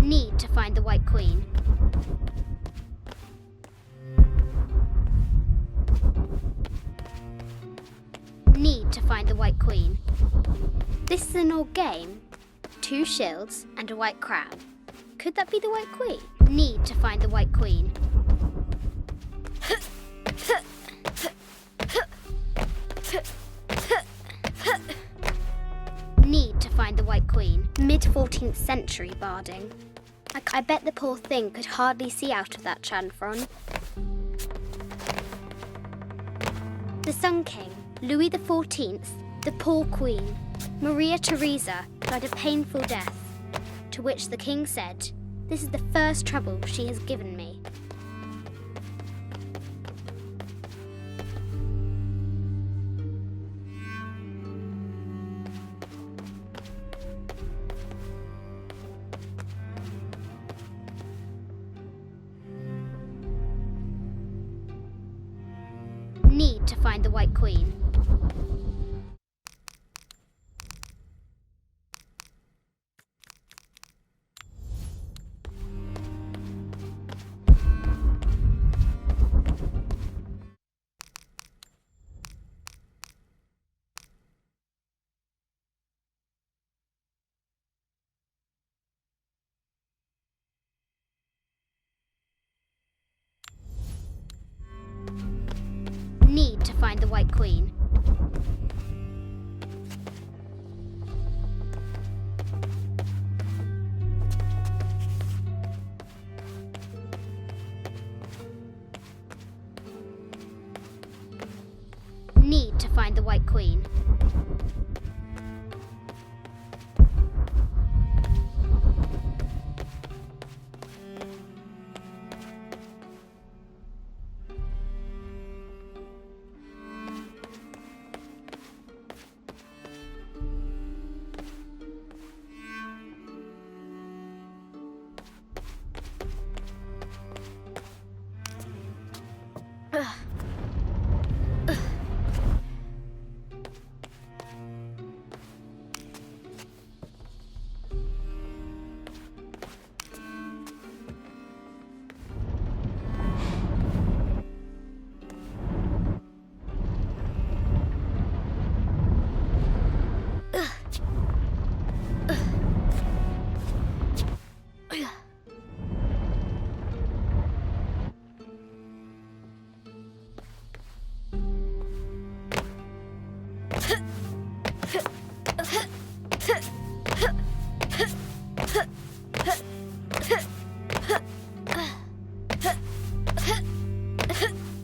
Need to find the White Queen. Need to find the White Queen. This is an old game. 2 shields and a white crown. Could that be the White Queen? Need to find the White Queen. Need to find the White Queen. Mid-14th century barding. I bet the poor thing could hardly see out of that chanfron. The Sun King, Louis XIV, the poor Queen, Maria Theresa, died a painful death, to which the king said, "This is the first trouble she has given me." Need to find the White Queen. Need to find the White Queen. Need to find the White Queen.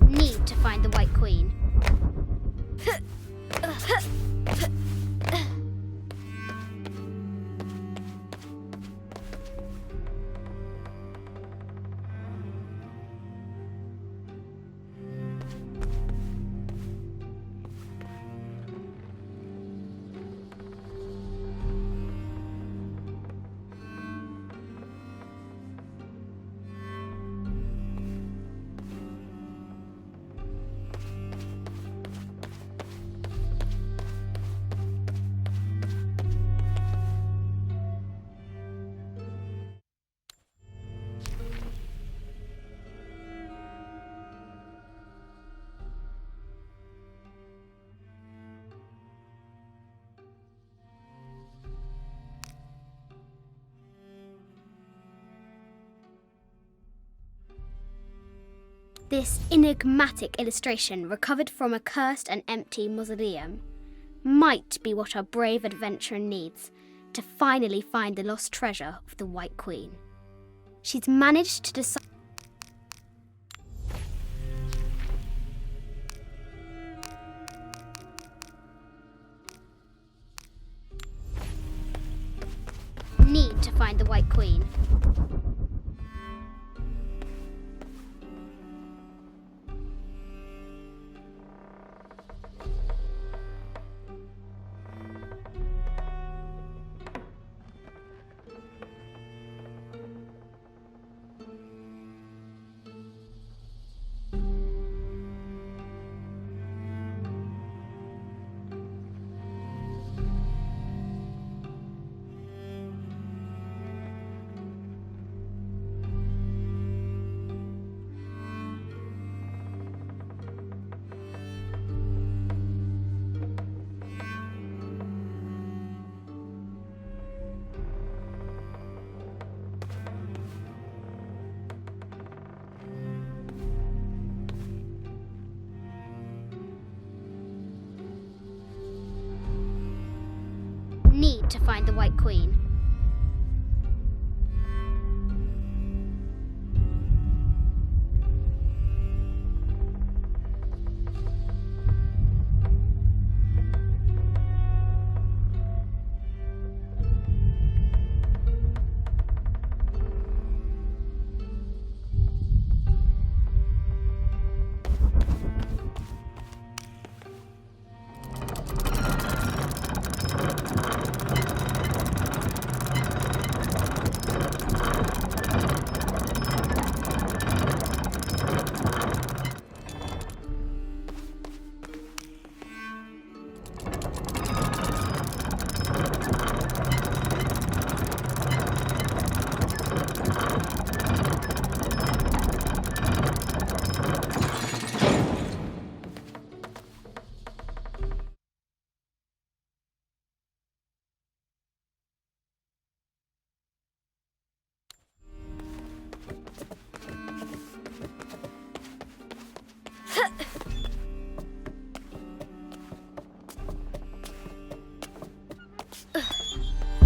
Need to find the White Queen. This enigmatic illustration, recovered from a cursed and empty mausoleum, might be what our brave adventurer needs to finally find the lost treasure of the White Queen. She's managed to decide. Need to find the White Queen. Need to find the White Queen.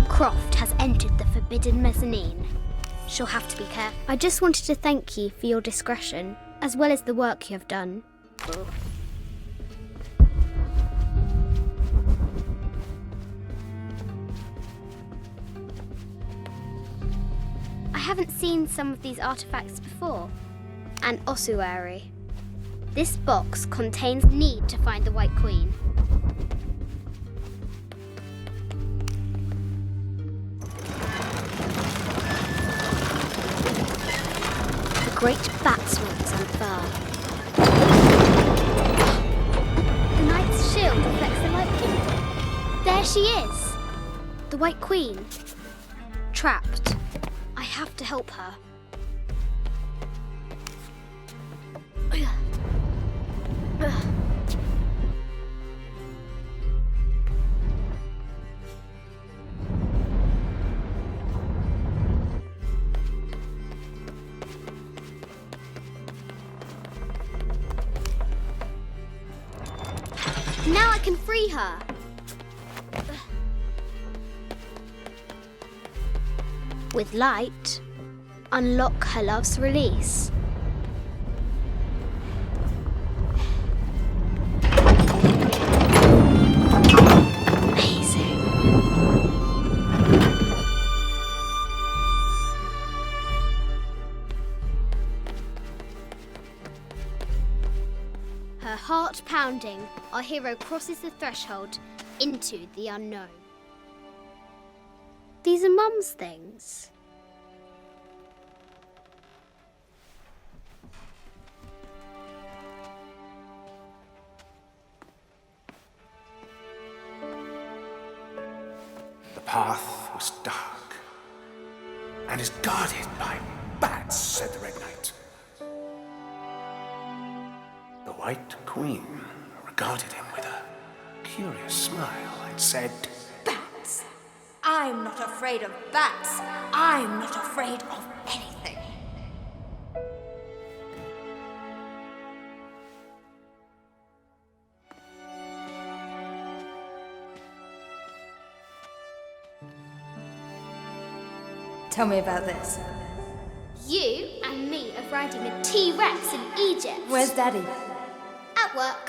Croft has entered the forbidden mezzanine. She'll have to be careful. I just wanted to thank you for your discretion, as well as the work you have done. I haven't seen some of these artifacts before. An ossuary. This box contains need to find the White Queen. The great bat swamps and fur. she is. The White Queen. Trapped. I have to help her. Now I can free her. With light, unlock her love's release. Amazing. Her heart pounding, our hero crosses the threshold into the unknown. These are Mum's things. The path was dark and is guarded by bats, said the Red Knight. The White Queen regarded him with a curious smile and said, Bats! I'm not afraid of bats. I'm not afraid of anything. Tell me about this. You and me are riding a T-Rex in Egypt. Where's Daddy? At work.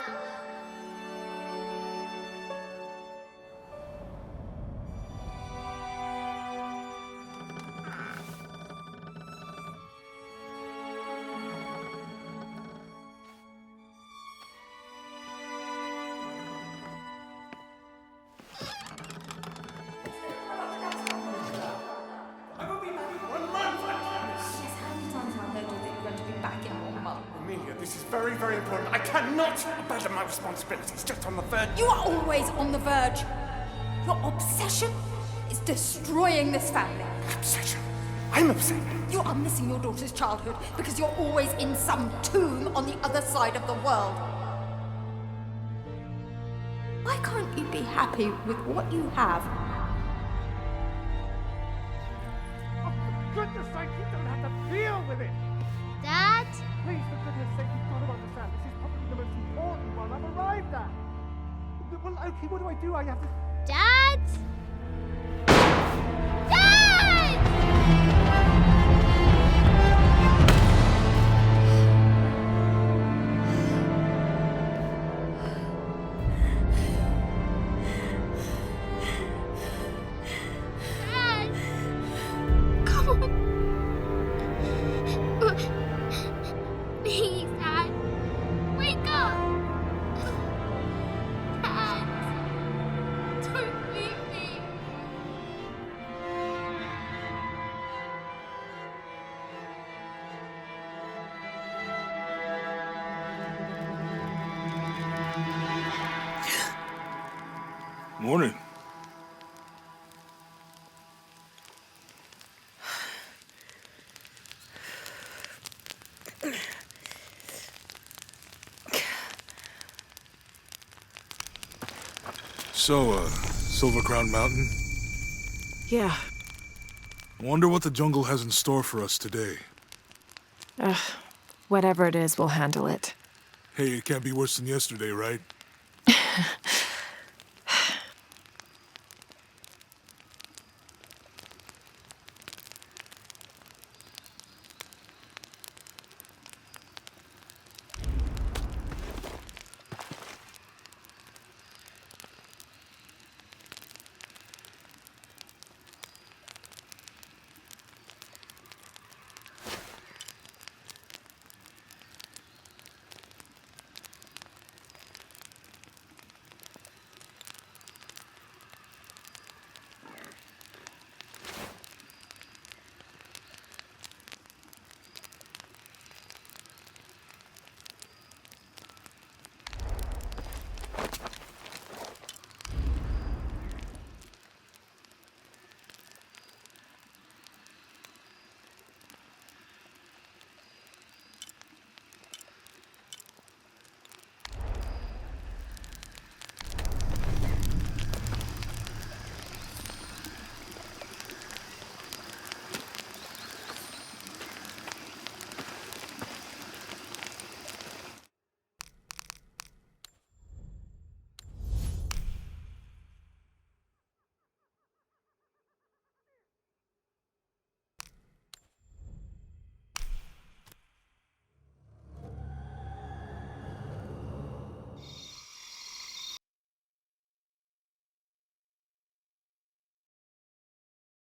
Amelia, this is very, very important. I cannot abandon my responsibilities just on the verge. You are always on the verge. Your obsession is destroying this family. Obsession? I'm upset. You are missing your daughter's childhood because you're always in some tomb on the other side of the world. Why can't you be happy with what you have? Oh, for goodness sake, you don't have to deal with it. Dad? Please, for goodness sake, you've got to understand. This is probably the most important one I've arrived at. Well, okay, what do I do? I have to... Dad? Dad! Dad! Come on. Please, Dad. Wake up. Dad. Don't leave me. Morning. So, Silver Crown Mountain? Yeah. Wonder what the jungle has in store for us today. Whatever it is, we'll handle it. Hey, it can't be worse than yesterday, right?